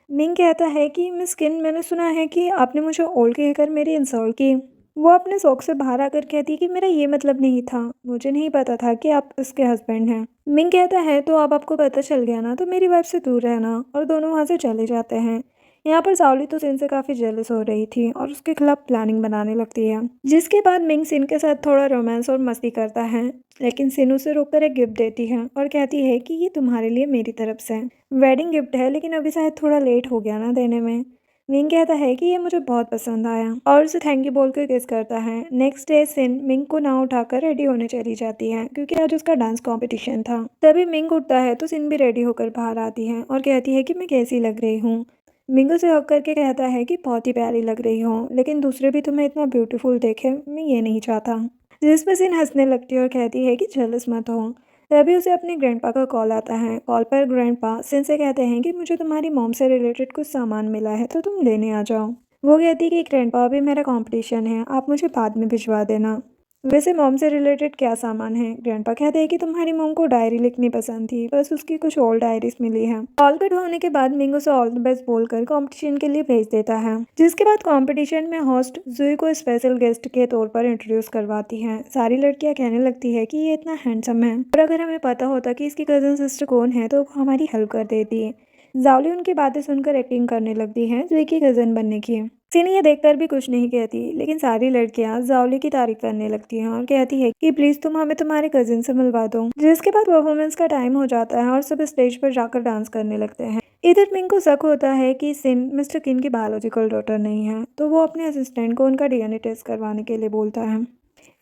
मिंग कहता है कि मिस किन, मैंने सुना है कि आपने मुझे ओल्ड कहकर मेरी इंसल्ट की। वो अपने शौक से बाहर आकर कहती है कि मेरा ये मतलब नहीं था, मुझे नहीं पता था कि आप उसके हस्बैंड हैं। मिंग कहता है तो अब आपको पता चल गया ना, तो मेरी वाइफ से दूर रहना, और दोनों वहाँ से चले जाते हैं। यहाँ पर सावली तो सिन से काफ़ी जेलस हो रही थी और उसके खिलाफ प्लानिंग बनाने लगती है, जिसके बाद मिंग सिन के साथ थोड़ा रोमांस और मस्ती करता है। लेकिन सिन उसे रोककर एक गिफ्ट देती है और कहती है कि ये तुम्हारे लिए मेरी तरफ से वेडिंग गिफ्ट है, लेकिन अभी शायद थोड़ा लेट हो गया ना देने में। मिंग कहता है कि ये मुझे बहुत पसंद आया और उसे थैंक यू बोलकर किस करता है। नेक्स्ट डे सिन मिंग को ना उठाकर रेडी होने चली जाती है क्योंकि आज उसका डांस कंपटीशन था। तभी मिंग उठता है तो सिन भी रेडी होकर बाहर आती है और कहती है कि मैं कैसी लग रही हूँ। मिंग उसे हक करके कहता है कि बहुत ही प्यारी लग रही हो, लेकिन दूसरे भी तुम्हें इतना ब्यूटीफुल देखे मैं ये नहीं चाहता। जिस पर सिन हंसने लगती है और कहती है कि जेलस मत हो। तभी उसे अपने ग्रैंडपा का कॉल आता है। कॉल पर ग्रैंडपा सिन से कहते हैं कि मुझे तुम्हारी मॉम से रिलेटेड कुछ सामान मिला है तो तुम लेने आ जाओ। वो कहती है कि ग्रैंडपा अभी मेरा कंपटीशन है, आप मुझे बाद में भिजवा देना। वैसे मॉम से रिलेटेड क्या सामान है? ग्रैंडपा कहते हैं कि तुम्हारी मॉम को डायरी लिखनी पसंद थी, बस उसकी कुछ ओल्ड डायरीज मिली है। कॉल कट होने के बाद मिंग उसे ऑल द बेस्ट बोलकर कंपटीशन के लिए भेज देता है, जिसके बाद कंपटीशन में होस्ट जुई को स्पेशल गेस्ट के तौर पर इंट्रोड्यूस करवाती है। सारी लड़कियां कहने लगती है कि ये इतना हैंडसम है और अगर हमें पता होता कि इसकी कजन सिस्टर कौन है तो वो हमारी हेल्प कर देती। जावली उनकी बातें सुनकर एक्टिंग करने लगती है जुई की कजन बनने की। सिनी ये देखकर भी कुछ नहीं कहती, लेकिन सारी लड़कियां जावली की तारीफ करने लगती हैं और कहती है कि प्लीज तुम हमें तुम्हारे कजिन से मिलवा दो। जिसके बाद परफॉर्मेंस का टाइम हो जाता है और सब स्टेज पर जाकर डांस करने लगते हैं। इधर मिंग को शक होता है कि सिन मिस्टर किन की बायोलॉजिकल डॉटर नहीं है, तो वो अपने असिस्टेंट को उनका डीएनए टेस्ट करवाने के लिए बोलता है।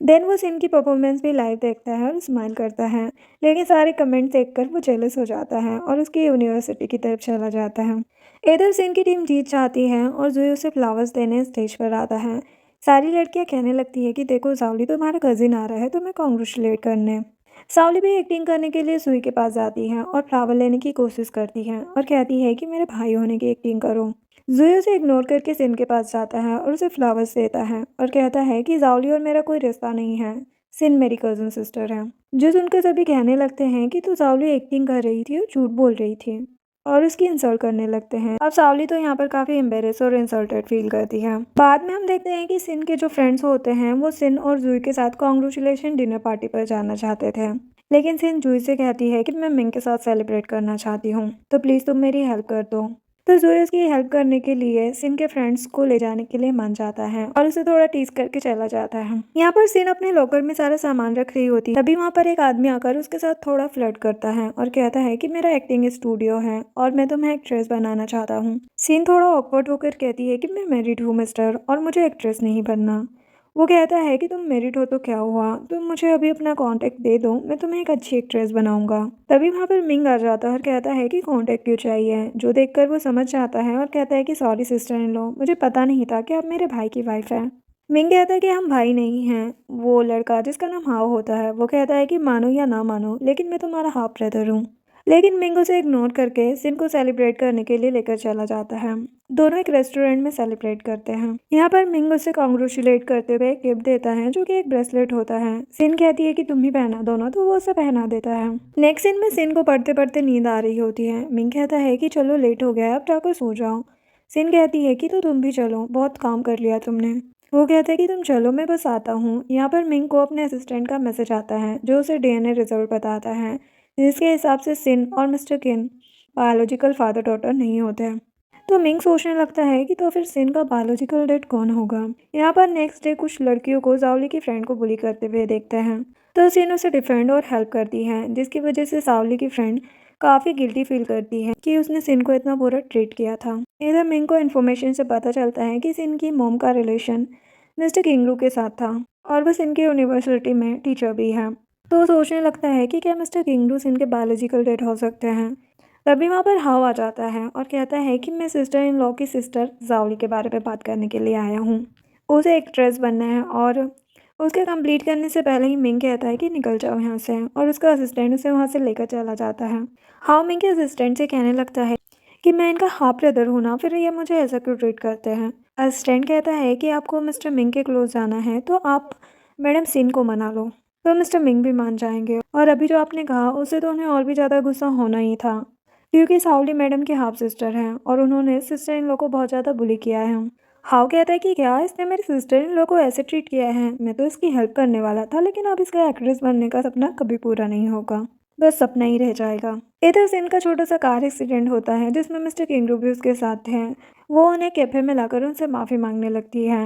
देन वो सिन की परफॉर्मेंस भी लाइव देखता है और स्माइल करता है, लेकिन सारे कमेंट देखकर वो जेलस हो जाता है और उसकी यूनिवर्सिटी की तरफ चला जाता है। इधर सिन की टीम जीत जाती है और जुई उसे फ्लावर्स देने स्टेज पर आता है। सारी लड़कियां कहने लगती है कि देखो सावली तुम्हारा कजिन आ रहा है तुम्हें कॉन्ग्रेचुलेट करने। सावली भी एक्टिंग करने के लिए सुई के पास जाती है और फ्लावर लेने की कोशिश करती है और कहती है कि मेरे भाई होने की एक्टिंग करो। जुई उसे इग्नोर करके सिन के पास जाता है और उसे फ्लावर्स देता है और कहता है कि जावली और मेरा कोई रिश्ता नहीं है, सिन मेरी कजन सिस्टर है। जो सुनकर सभी कहने लगते हैं कि तू सावली एक्टिंग कर रही थी और झूठ बोल रही थी, और उसकी इंसल्ट करने लगते हैं। अब सावली तो यहाँ पर काफी एम्बेरेस और इंसल्टेड फील करती है। बाद में हम देखते हैं कि सिन के जो फ्रेंड्स होते हैं वो सिन और जुई के साथ कॉन्ग्रेचुलेशन डिनर पार्टी पर जाना चाहते थे, लेकिन सिन जुई से कहती है कि मैं मिंग के साथ सेलिब्रेट करना चाहती हूँ, तो प्लीज तुम मेरी हेल्प कर दो। तो जुई उसकी हेल्प करने के लिए सिन के फ्रेंड्स को ले जाने के लिए मान जाता है और उसे थोड़ा टीज करके चला जाता है। यहाँ पर सिन अपने लॉकर में सारा सामान रख रही होती है, तभी वहाँ पर एक आदमी आकर उसके साथ थोड़ा फ्लर्ट करता है और कहता है कि मेरा एक्टिंग स्टूडियो है और मैं तुम्हें एक्ट्रेस बनाना चाहता हूँ। सिन थोड़ा ऑकवर्ड होकर कहती है कि मैं मैरिड हूँ मिस्टर, और मुझे एक्ट्रेस नहीं बनना। वो कहता है कि तुम मेरिट हो तो क्या हुआ, तुम मुझे अभी अपना कांटेक्ट दे दो, मैं तुम्हें एक अच्छी एक्ट्रेस बनाऊंगा। तभी वहाँ पर मिंग आ जाता है और कहता है कि कांटेक्ट क्यों चाहिए, जो देखकर वो समझ जाता है और कहता है कि सॉरी सिस्टर इन लॉ, मुझे पता नहीं था कि आप मेरे भाई की वाइफ है। मिंग कहता है कि हम भाई नहीं हैं। वो लड़का जिसका नाम हाओ होता है वो कहता है कि मानो या ना मानो, लेकिन मैं तुम्हारा हाफ ब्रदर हूँ। लेकिन मिंग उसे इग्नोर करके सिन को सेलिब्रेट करने के लिए लेकर चला जाता है। दोनों एक रेस्टोरेंट में सेलिब्रेट करते हैं। यहाँ पर मिंग उसे कॉन्ग्रेचुलेट करते हुए एक गिफ्ट देता है जो कि एक ब्रेसलेट होता है। सिन कहती है कि तुम ही पहना दो ना, तो वो उसे पहना देता है। नेक्स्ट सीन में सिन को पढ़ते पढ़ते नींद आ रही होती है। मिंग कहता है कि चलो लेट हो गया है, अब जाकर सो जाओ। सिन कहती है कि तो तुम भी चलो, बहुत काम कर लिया तुमने। वो कहता है कि तुम चलो, मैं बस आता हूँ। यहाँ पर मिंग को अपने असिस्टेंट का मैसेज आता है जो उसे डीएनए रिजल्ट बताता है, जिसके हिसाब से सिन और मिस्टर किन बायोलॉजिकल फादर डॉटर नहीं होते हैं। तो मिंग सोचने लगता है कि तो फिर सिन का बायोलॉजिकल डैड कौन होगा। यहाँ पर नेक्स्ट डे कुछ लड़कियों को सावली की फ्रेंड को बुली करते हुए देखते हैं, तो सिन उसे डिफेंड और हेल्प करती है, जिसकी वजह से सावली की फ्रेंड काफ़ी गिल्टी फील करती है कि उसने सिन को इतना बुरा ट्रीट किया था। इधर मिंग को इन्फॉर्मेशन से पता चलता है कि सिन की मोम का रिलेशन मिस्टर किंगरू के साथ था और वह सिन की यूनिवर्सिटी में टीचर भी है। तो वो सोचने लगता है कि क्या मिस्टर किंगरू सिन के बायोलॉजिकल डैड हो सकते हैं। तभी वहाँ पर हाव आ जाता है और कहता है कि मैं सिस्टर इन लॉ की सिस्टर जावली के बारे में बात करने के लिए आया हूँ। उसे एक्ट्रेस बनना है और उसके कंप्लीट करने से पहले ही मिंग कहता है कि निकल जाओ यहाँ से, और उसका असिस्टेंट उसे वहाँ से लेकर चला जाता है। हाव मिंग के असिस्टेंट से कहने लगता है कि मैं इनका हाफ ब्रदर हूँ ना, फिर ये मुझे ऐसा क्यों ट्रीट करते हैं। असिस्टेंट कहता है कि आपको मिस्टर मिंग के क्लोज जाना है तो आप मैडम सिन को मना लो, तो मिस्टर मिंग भी मान जाएंगे। और अभी जो आपने कहा उससे तो उन्हें और भी ज़्यादा गुस्सा होना ही था, क्योंकि सावली मैडम की हाफ सिस्टर हैं और उन्होंने सिस्टर इन लोग को बहुत ज़्यादा बुली किया है। हाउ कहता है कि क्या इसने मेरी सिस्टर इन लोग को ऐसे ट्रीट किया है, मैं तो इसकी हेल्प करने वाला था, लेकिन अब इसका एक्ट्रेस बनने का सपना कभी पूरा नहीं होगा, बस सपना ही रह जाएगा। इधर से इनका छोटा सा कार एक्सीडेंट होता है जिसमें मिस्टर किंगडू भी उसके साथ हैं। वो उन्हें कैफे में लाकर उनसे माफ़ी मांगने लगती है।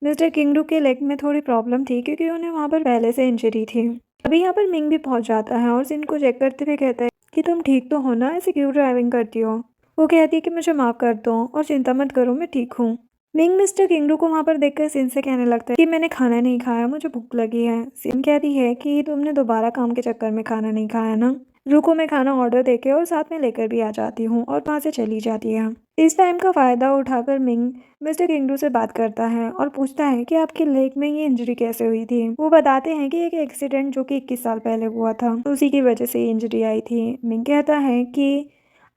मिस्टर किंगडू के लेग में थोड़ी प्रॉब्लम थी क्योंकि उन्हें वहाँ पर पहले से इंजरी थी। अभी यहाँ पर मिंग भी पहुँच जाता है और सिन को चेक करते हुए कहता है कि तुम ठीक तो हो ना, ऐसे क्यों ड्राइविंग करती हो। वो कहती है कि मुझे माफ़ कर दो और चिंता मत करो, मैं ठीक हूँ। मिंग मिस्टर किंगडू को वहाँ पर देखकर सिन से कहने लगता है कि मैंने खाना नहीं खाया, मुझे भूख लगी है। सिन कहती है कि तुमने दोबारा काम के चक्कर में खाना नहीं खाया ना, रुको मैं खाना ऑर्डर देके और साथ में लेकर भी आ जाती हूँ, और वहाँ से चली जाती है। इस टाइम का फ़ायदा उठाकर मिंग मिस्टर किंगडू से बात करता है और पूछता है कि आपके लेग में ये इंजरी कैसे हुई थी। वो बताते हैं कि एक एक्सीडेंट जो कि 21 साल पहले हुआ था, तो उसी की वजह से ये इंजरी आई थी। मिंग कहता है कि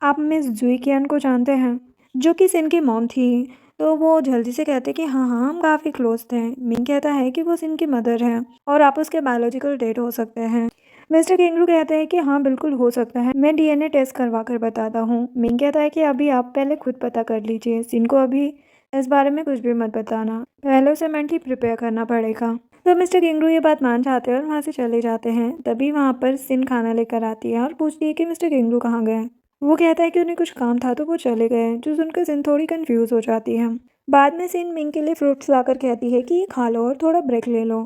आप मिस जुई कियान को जानते हैं, जो कि सिन की मॉम थी। तो वो जल्दी से कहते कि हाँ हाँ, हम काफ़ी क्लोज थे। मिंग कहता है कि वो सिन की मदर है और आप उसके बायोलॉजिकल डेड हो सकते हैं। मिस्टर किंगडू कहते हैं कि हाँ बिल्कुल हो सकता है, मैं डीएनए टेस्ट करवा कर बताता हूँ। मिंग कहता है कि अभी आप पहले खुद पता कर लीजिए, सिन को अभी इस बारे में कुछ भी मत बताना, पहले उसे मेंटली प्रिपेयर करना पड़ेगा। तो मिस्टर किंगडू ये बात मान जाते हैं और वहाँ से चले जाते हैं। तभी वहाँ पर सिन खाना लेकर आती है और पूछती है कि मिस्टर किंगडू कहाँ गए। वो कहता है कि उन्हें कुछ काम था तो वो चले गए, जो सुनकर सिन थोड़ी कंफ्यूज हो जाती है। बाद में सिन मिंग के लिए फ्रूट्स लाकर कहती है कि ये खा लो और थोड़ा ब्रेक ले लो।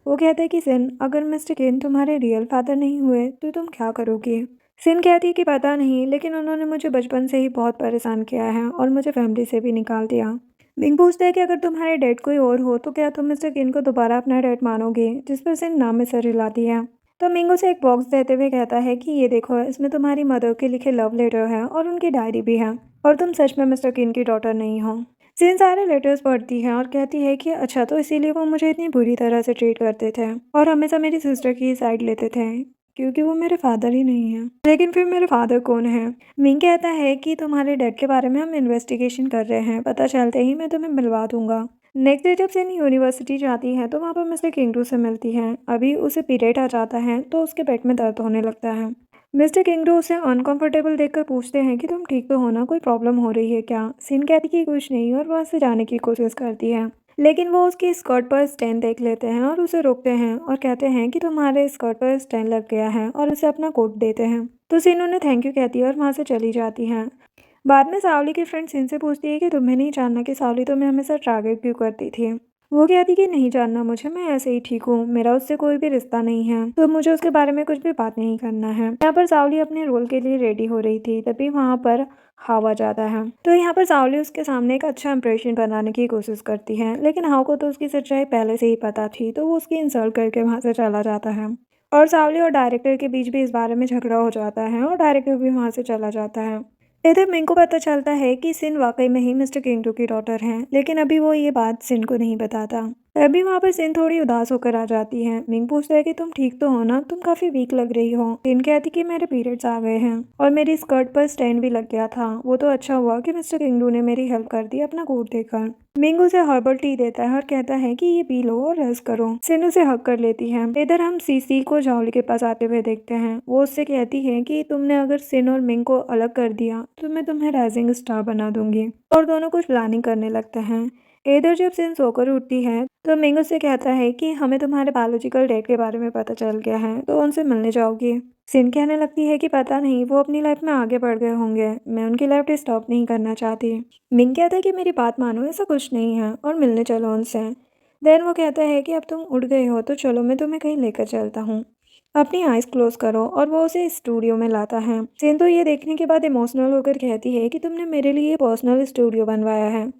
वो कहता है कि सिन, अगर मिस्टर केन तुम्हारे रियल फादर नहीं हुए तो तुम क्या करोगी। सिन कहती है कि पता नहीं, लेकिन उन्होंने मुझे बचपन से ही बहुत परेशान किया है और मुझे फैमिली से भी निकाल दिया। मिंग पूछता है कि अगर तुम्हारे डैड कोई और हो तो क्या तुम मिस्टर केन को दोबारा अपना डैड मानोगे, जिस पर सिन नाम में सर हिलाती है। तो मिंग उसे एक बॉक्स देते हुए कहता है कि ये देखो, इसमें तुम्हारी मदर के लिखे लव लेटर है और उनकी डायरी भी है, और तुम सच में मिस्टर केन की डॉटर नहीं हो। सिन सारे लेटर्स पढ़ती है और कहती है कि अच्छा, तो इसीलिए वो मुझे इतनी बुरी तरह से ट्रीट करते थे और हमेशा मेरी सिस्टर की साइड लेते थे, क्योंकि वो मेरे फादर ही नहीं है। लेकिन फिर मेरे फादर कौन है। मिंग कहता है कि तुम्हारे डैड के बारे में हम इन्वेस्टिगेशन कर रहे हैं, पता चलते ही मैं तुम्हें मिलवा दूंगा। नेक्स्ट डे जब सिन यूनिवर्सिटी जाती है तो वहाँ पर मिस्टर किंगडू से मिलती है। अभी उसे पीरियड आ जाता है तो उसके पेट में दर्द होने लगता है। मिस्टर किंगडू उसे अनकंफर्टेबल देखकर पूछते हैं कि तुम ठीक तो हो ना, कोई प्रॉब्लम हो रही है क्या। सिन कहती कि कुछ नहीं और वहाँ से जाने की कोशिश करती है, लेकिन वो उसकी स्कर्ट पर स्टेन देख लेते हैं और उसे रोकते हैं और कहते हैं कि तुम्हारे स्कर्ट पर स्टेन लग गया है, और उसे अपना कोट देते हैं। तो सिन उन्हें थैंक यू कहती है और वहाँ से चली जाती है। बाद में सावली की फ्रेंड सिन से पूछती है कि तुम्हें नहीं जानना कि सावली तुम्हें हमेशा टारगेट क्यों करती थी। वो कहती कि नहीं जानना मुझे, मैं ऐसे ही ठीक हूँ, मेरा उससे कोई भी रिश्ता नहीं है, तो मुझे उसके बारे में कुछ भी बात नहीं करना है। यहाँ पर सावली अपने रोल के लिए रेडी हो रही थी, तभी वहाँ पर हाव आ जाता है। तो यहाँ पर सावली उसके सामने एक अच्छा इंप्रेशन बनाने की कोशिश करती है, लेकिन हाव को तो उसकी सच्चाई पहले से ही पता थी, तो वो उसकी इंसल्ट करके वहाँ से चला जाता है। और सावली और डायरेक्टर के बीच भी इस बारे में झगड़ा हो जाता है और डायरेक्टर भी वहाँ से चला जाता है। इधर मिंग को पता चलता है कि सिन वाकई में ही मिस्टर किंगडू की डॉटर है, लेकिन अभी वो ये बात सिन को नहीं बताता। तभी वहाँ पर सिन थोड़ी उदास होकर आ जाती है। मिंग पूछता है कि तुम ठीक तो हो ना, तुम काफी वीक लग रही हो। सिन कहती कि मेरे पीरियड्स आ गए हैं और मेरी स्कर्ट पर स्टेन भी लग गया था, वो तो अच्छा हुआ कि मिस्टर किंगडू ने मेरी हेल्प कर दी अपना कोट देकर। मिंग उसे हर्बल टी देता है और कहता है कि ये पी लो और रेस्ट करो। सिन उसे हक कर लेती है। इधर हम सीसी को जावली के पास आते हुए देखते हैं। वो उससे कहती है कि तुमने अगर सिन और मिंग को अलग कर दिया तो मैं तुम्हें राइजिंग स्टार बना दूंगी, और दोनों कुछ प्लानिंग करने लगते हैं। इधर जब सिन सोकर उठती है तो मिंग उससे कहता है कि हमें तुम्हारे बायोलॉजिकल डैड के बारे में पता चल गया है, तो उनसे मिलने जाओगी। सिन कहने लगती है कि पता नहीं, वो अपनी लाइफ में आगे बढ़ गए होंगे, मैं उनकी लाइफ डिस्टर्ब नहीं करना चाहती। मिंग कहता है कि मेरी बात मानो, ऐसा कुछ नहीं है, और मिलने चलो उनसे। देन वो कहता है कि अब तुम उठ गए हो तो चलो, मैं तुम्हें कहीं लेकर चलता हूँ, अपनी आइज क्लोज करो, और वो उसे स्टूडियो में लाता है। सिन तो ये देखने के बाद इमोशनल होकर कहती है कि तुमने मेरे लिए पर्सनल स्टूडियो बनवाया है,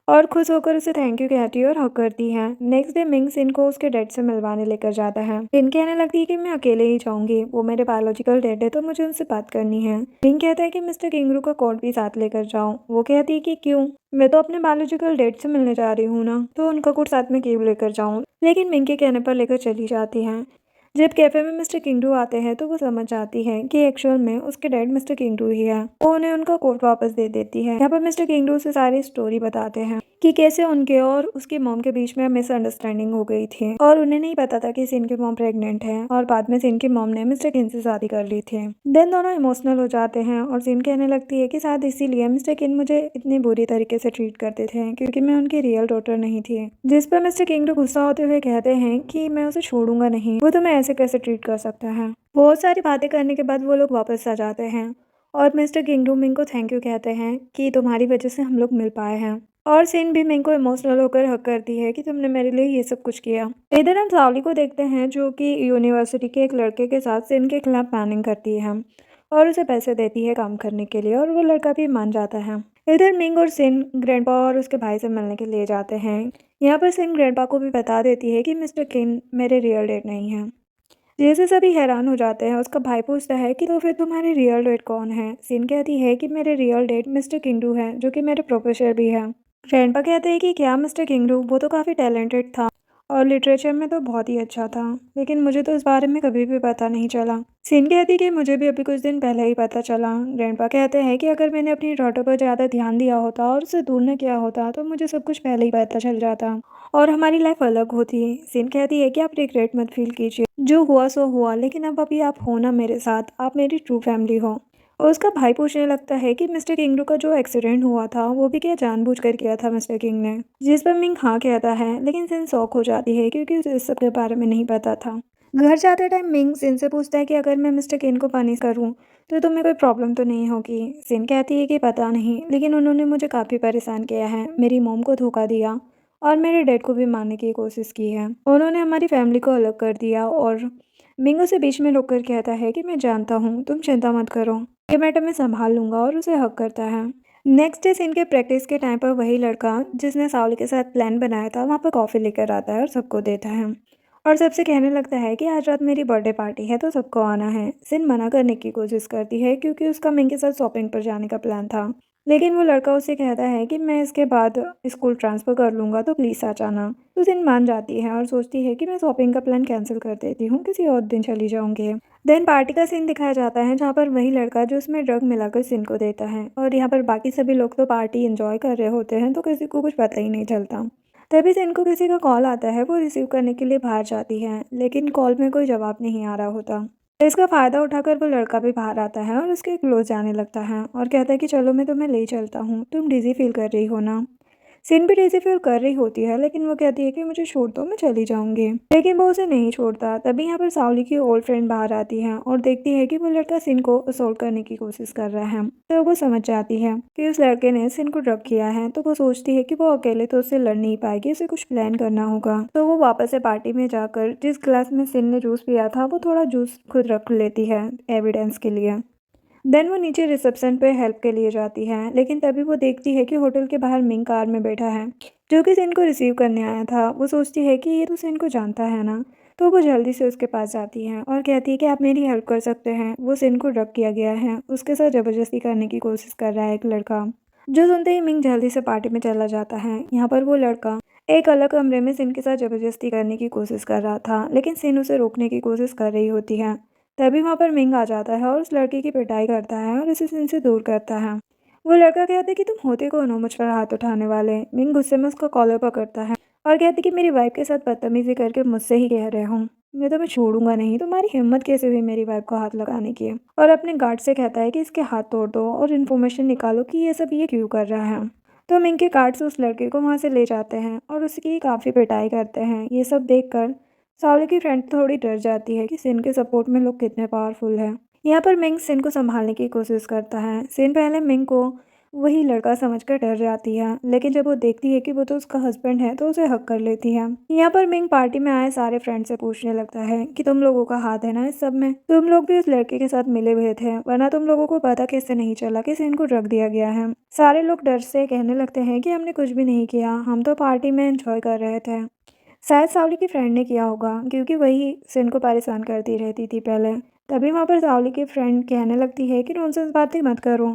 और खुश होकर उसे थैंक यू कहती है और हक करती है। नेक्स्ट डे मिंग सिन को उसके डैड से मिलवाने लेकर जाता है। सिन कहने लगती है कि मैं अकेले ही जाऊंगी, वो मेरे बायोलॉजिकल डैड है तो मुझे उनसे बात करनी है। मिंग कहता है कि मिस्टर किंगरू का कोट भी साथ लेकर जाओ। वो कहती है कि क्यों, मैं तो अपने बायोलॉजिकल डैड से मिलने जा रही हूँ ना, तो उनका कोट साथ में क्यों लेकर जाऊँ। लेकिन मिंग के कहने पर लेकर चली जाती है। जब कैफे में मिस्टर किंगडू आते हैं तो वो समझ जाती है कि एक्चुअल में उसके डैड मिस्टर किंगडू ही है। वो उन्हें उनका कोट वापस दे देती है। यहाँ पर मिस्टर किंगडू से सारी स्टोरी बताते हैं कि कैसे उनके और उसकी मॉम के बीच में मिसअंडरस्टैंडिंग हो गई थी और उन्हें नहीं पता था कि सिन की मॉम प्रेग्नेंट है और बाद में सिन की मॉम ने मिस्टर किन से शादी कर ली थी। देन दोनों इमोशनल हो जाते हैं और सिन कहने लगती है कि शायद इसीलिए मिस्टर किन मुझे इतनी बुरी तरीके से ट्रीट करते थे क्योंकि मैं उनकी रियल डॉटर नहीं थी। जिस पर मिस्टर किंगडू गुस्सा होते हुए कहते हैं कि मैं उसे छोड़ूंगा नहीं, वो तुम्हें ऐसे कैसे ट्रीट कर सकता है। बहुत सारी बातें करने के बाद वो लोग वापस आ जाते हैं और मिस्टर किंगडू मिंग को थैंक यू कहते हैं कि तुम्हारी वजह से हम लोग मिल पाए हैं। और सिन भी मिंग को इमोशनल होकर हक करती है कि तुमने मेरे लिए ये सब कुछ किया। इधर हम सावली को देखते हैं जो कि यूनिवर्सिटी के एक लड़के के साथ सिन के खिलाफ प्लानिंग करती है और उसे पैसे देती है काम करने के लिए और वो लड़का भी मान जाता है। इधर मिंग और सिन ग्रैंडपा और उसके भाई से मिलने के लिए जाते हैं। यहाँ पर सिन ग्रैंडपा को भी बता देती है कि मिस्टर किन मेरे रियल डैड नहीं है। जैसे सभी हैरान हो जाते हैं, उसका भाई पूछता है कि तो फिर तुम्हारे रियल डैड कौन है। सिन कहती है कि मेरे रियल डैड मिस्टर किंगडू है जो कि मेरे प्रोफेसर भी है। ग्रैंडपा कहते हैं कि क्या मिस्टर किंगडू, वो तो काफ़ी टैलेंटेड था और लिटरेचर में तो बहुत ही अच्छा था, लेकिन मुझे तो इस बारे में कभी भी पता नहीं चला। सिन कहती कि मुझे भी अभी कुछ दिन पहले ही पता चला। ग्रैंडपा कहते हैं कि अगर मैंने अपनी डॉटर पर ज़्यादा ध्यान दिया होता और उसे दूर न किया होता तो मुझे सब कुछ पहले ही पता चल जाता और हमारी लाइफ अलग होती। सिन कहती है कि आप रिग्रेट मत फील कीजिए, जो हुआ सो हुआ, लेकिन अब अभी आप हो ना मेरे साथ, आप मेरी ट्रू फैमिली हो। और उसका भाई पूछने लगता है कि मिस्टर किंगडू का जो एक्सीडेंट हुआ था वो भी क्या जानबूझकर किया था मिस्टर किंग ने। जिस पर मिंग हाँ कहता है, लेकिन सिन शॉक हो जाती है क्योंकि उसे इस सब के बारे में नहीं पता था। घर जाते टाइम मिंग सिन से पूछता है कि अगर मैं मिस्टर किंग को पनिश करूं तो तुम्हें कोई प्रॉब्लम तो नहीं होगी। सिन कहती है कि पता नहीं, लेकिन उन्होंने मुझे काफ़ी परेशान किया है, मेरी मोम को धोखा दिया और मेरे डैड को भी मारने की कोशिश की है। उन्होंने हमारी फैमिली को अलग कर दिया। और मिंग उसे बीच में रोककर कहता है कि मैं जानता हूँ, तुम चिंता मत करो, ये मैटर मैं संभाल लूंगा, और उसे हक करता है। नेक्स्ट डे सीन के प्रैक्टिस के टाइम पर वही लड़का जिसने सावली के साथ प्लान बनाया था वहाँ पर कॉफ़ी लेकर आता है और सबको देता है और सबसे कहने लगता है कि आज रात मेरी बर्थडे पार्टी है तो सबको आना है। सिन मना करने की कोशिश करती है क्योंकि उसका मिंग के साथ शॉपिंग पर जाने का प्लान था, लेकिन वो लड़का उससे कहता है कि मैं इसके बाद स्कूल ट्रांसफ़र कर लूँगा तो प्लीज़ आ जाना। तो सिन मान जाती है और सोचती है कि मैं शॉपिंग का प्लान कैंसिल कर देती हूँ, किसी और दिन चली जाऊँगी। देन पार्टी का सीन दिखाया जाता है जहाँ पर वही लड़का जो उसमें ड्रग मिलाकर सिन को देता है और यहाँ पर बाकी सभी लोग तो पार्टी एंजॉय कर रहे होते हैं तो किसी को कुछ पता ही नहीं चलता। तभी सिन को किसी का कॉल आता है, वो रिसीव करने के लिए बाहर जाती है, लेकिन कॉल में कोई जवाब नहीं आ रहा होता। तो इसका फ़ायदा उठाकर वो लड़का भी बाहर आता है और उसके क्लोज जाने लगता है और कहता है कि चलो मैं तुम्हें ले चलता हूँ, तुम डिज़ी फील कर रही हो ना। सिन भी डिज़ी फील कर रही होती है, लेकिन वो कहती है कि मुझे छोड़ दो, मैं चली जाऊंगी, लेकिन वो उसे नहीं छोड़ता। तभी यहाँ पर सावली की ओल्ड फ्रेंड बाहर आती है और देखती है कि वो लड़का सिन को असॉल्ट करने की कोशिश कर रहा है। तो वो समझ जाती है कि उस लड़के ने सिन को ड्रग किया है, तो वो सोचती है कि वो अकेले तो उससे लड़ नहीं पाएगी, उसे कुछ प्लान करना होगा। तो वो वापस से पार्टी में जाकर जिस ग्लास में सिन ने जूस पिया था वो थोड़ा जूस खुद रख लेती है एविडेंस के लिए। देन वो नीचे रिसेप्शन पे हेल्प के लिए जाती है, लेकिन तभी वो देखती है कि होटल के बाहर मिंग कार में बैठा है जो कि सिन को रिसीव करने आया था। वो सोचती है कि ये तो सिन को जानता है ना, तो वो जल्दी से उसके पास जाती है और कहती है कि आप मेरी हेल्प कर सकते हैं, वो सिन को ड्रग किया गया है, उसके साथ ज़बरदस्ती करने की कोशिश कर रहा है एक लड़का। जो सुनते ही मिंग जल्दी से पार्टी में चला जाता है। यहाँ पर वो लड़का एक अलग कमरे में सिन के साथ ज़बरदस्ती करने की कोशिश कर रहा था, लेकिन सिन उसे रोकने की कोशिश कर रही होती है। तभी वहाँ पर मिंग आ जाता है और उस लड़के की पिटाई करता है और उसे सिन से दूर करता है। वो लड़का कहता है कि तुम होते कौन हो मुझ पर हाथ उठाने वाले। मिंग गुस्से में उसका कॉलर पकड़ता है और कहती कि मेरी वाइफ के साथ बदतमीजी करके मुझसे ही कह रहे हो, मैं तुम्हें छोड़ूंगा नहीं, तुम्हारी हिम्मत कैसे हुई मेरी वाइफ को हाथ लगाने की। और अपने गार्ड से कहता है कि इसके हाथ तोड़ दो और इन्फॉर्मेशन निकालो कि ये सब ये क्यों कर रहा है। तो मिंग के गार्ड्स उस लड़के को वहाँ से ले जाते हैं और उसकी काफ़ी पिटाई करते हैं। ये सब देखकर सावली की फ्रेंड थोड़ी डर जाती है कि सिन के सपोर्ट में लोग कितने पावरफुल हैं। यहाँ पर मिंग सिन को संभालने की कोशिश करता है। सिन पहले मिंग को वही लड़का समझकर डर जाती है, लेकिन जब वो देखती है कि वो तो उसका हस्बैंड है तो उसे हक कर लेती है। यहाँ पर मिंग पार्टी में आए सारे फ्रेंड से पूछने लगता है कि तुम लोगों का हाथ है ना इस सब में, तुम लोग भी उस लड़के के साथ मिले हुए थे, वरना तुम लोगों को पता कैसे नहीं चला कि सिन को ड्रग दिया गया है। सारे लोग डर से कहने लगते हैं कि हमने कुछ भी नहीं किया, हम तो पार्टी में एंजॉय कर रहे थे। शायद सावली की फ्रेंड ने किया होगा क्योंकि वही सिन को परेशान करती रहती थी पहले। तभी वहाँ पर सावली की फ्रेंड कहने लगती है कि नॉनसेंस बातें मत करो,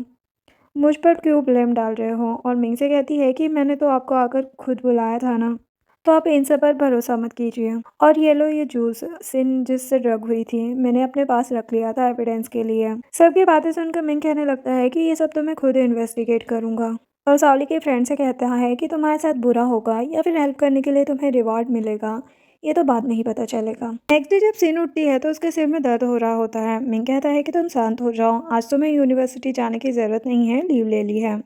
मुझ पर क्यों ब्लेम डाल रहे हो। और मिंग से कहती है कि मैंने तो आपको आकर खुद बुलाया था ना। तो आप इन सब पर भरोसा मत कीजिए। और ये लो ये जूस, सिन जिससे ड्रग हुई थी, मैंने अपने पास रख लिया था एविडेंस के लिए। सबकी बातें सुनकर मिंग कहने लगता है कि ये सब तो मैं खुद इन्वेस्टिगेट करूंगा। और सावली के फ्रेंड से कहता है कि तुम्हारे साथ बुरा होगा या फिर हेल्प करने के लिए तुम्हें रिवॉर्ड मिलेगा, ये तो बाद में ही पता चलेगा। नेक्स्ट डे जब सिन उठती है तो उसके सिर में दर्द हो रहा होता है। मिंग कहता है कि तुम शांत हो जाओ, आज तुम्हें यूनिवर्सिटी जाने की जरूरत नहीं है, लीव ले ली है।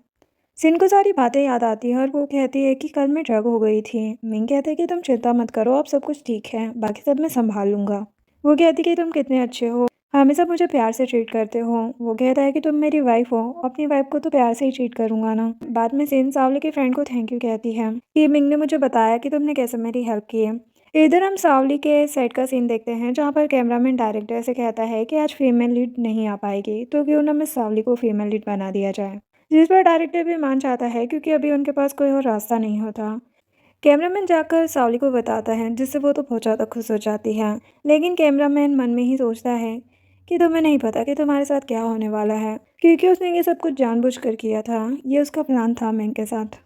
सिन को सारी बातें याद आती है और वो कहती है कि कल मैं ड्रग हो गई थी। मिंग कहते हैं कि तुम चिंता मत करो, अब सब कुछ ठीक है, बाकी सब मैं संभाल लूंगा। वो कहती कि तुम कितने अच्छे हो, हमेशा मुझे प्यार से ट्रीट करते हो। वो कहता है कि तुम मेरी वाइफ हो, अपनी वाइफ को तो प्यार से ही ट्रीट करूंगा ना। बाद में सिन सावली के फ्रेंड को थैंक यू कहती है कि मिंग ने मुझे बताया कि तुमने कैसे मेरी हेल्प की है। इधर हम सावली के सेट का सीन देखते हैं जहाँ पर कैमरामैन डायरेक्टर से कहता है कि आज फीमेल लीड नहीं आ पाएगी, तो क्यों ना मिस सावली को फीमेल लीड बना दिया जाए। जिस पर डायरेक्टर भी मान जाता है क्योंकि अभी उनके पास कोई और रास्ता नहीं होता। कैमरामैन जाकर सावली को बताता है जिससे वो तो बहुत ज़्यादा खुश हो जाती है। लेकिन कैमरामैन मन में ही सोचता है कि तुम्हें नहीं पता कि तुम्हारे साथ क्या होने वाला है, क्योंकि उसने ये सब कुछ जानबूझकर किया था, ये उसका प्लान था मैंग के साथ।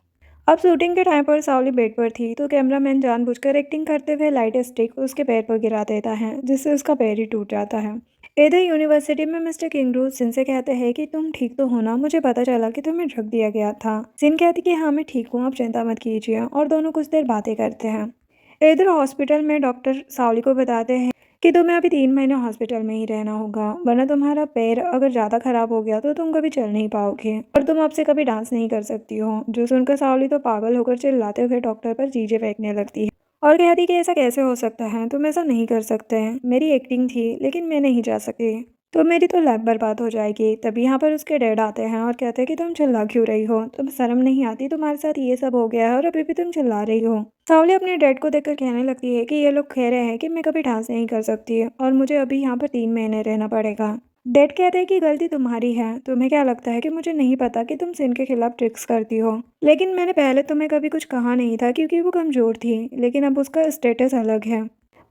अब शूटिंग के टाइम पर सावली बेड पर थी तो कैमरामैन जानबूझकर एक्टिंग करते हुए लाइट स्टिक उसके पैर पर गिरा देता है, जिससे उसका पैर ही टूट जाता है। इधर यूनिवर्सिटी में मिस्टर किंगरू सिन से कहते हैं कि तुम ठीक तो हो ना, मुझे पता चला कि तुम्हें ड्रग दिया गया था। सिन कहती कि हाँ मैं ठीक हूँ, आप चिंता मत कीजिए, और दोनों कुछ देर बातें करते हैं। इधर हॉस्पिटल में डॉक्टर सावली को बताते हैं कि तुम्हें अभी 3 महीने हॉस्पिटल में ही रहना होगा, वरना तुम्हारा पैर अगर ज़्यादा खराब हो गया तो तुम कभी चल नहीं पाओगे और तुम अब से कभी डांस नहीं कर सकती हो। जो सुनकर सावली तो पागल होकर चिल्लाते हुए डॉक्टर पर चीजें फेंकने लगती है और कहती कि ऐसा कैसे हो सकता है, तुम ऐसा नहीं कर सकते हैं, मेरी एक्टिंग थी लेकिन मैं नहीं जा सकी, तो मेरी तो लाइफ बर्बाद हो जाएगी। तभी यहाँ पर उसके डैड आते हैं और कहते हैं कि तुम चिल्ला क्यों रही हो, तुम्हें शर्म नहीं आती, तुम्हारे साथ ये सब हो गया है और अभी भी तुम चिल्ला रही हो। सावली अपने डैड को देखकर कहने लगती है कि ये लोग कह रहे हैं कि मैं कभी डांस नहीं कर सकती और मुझे अभी यहाँ पर 3 महीने रहना पड़ेगा। डैड कहते हैं कि गलती तुम्हारी है, तुम्हें क्या लगता है कि मुझे नहीं पता कि तुम सिन के खिलाफ ट्रिक्स करती हो, लेकिन मैंने पहले तुम्हें कभी कुछ कहा नहीं था क्योंकि वो कमजोर थी, लेकिन अब उसका स्टेटस अलग है।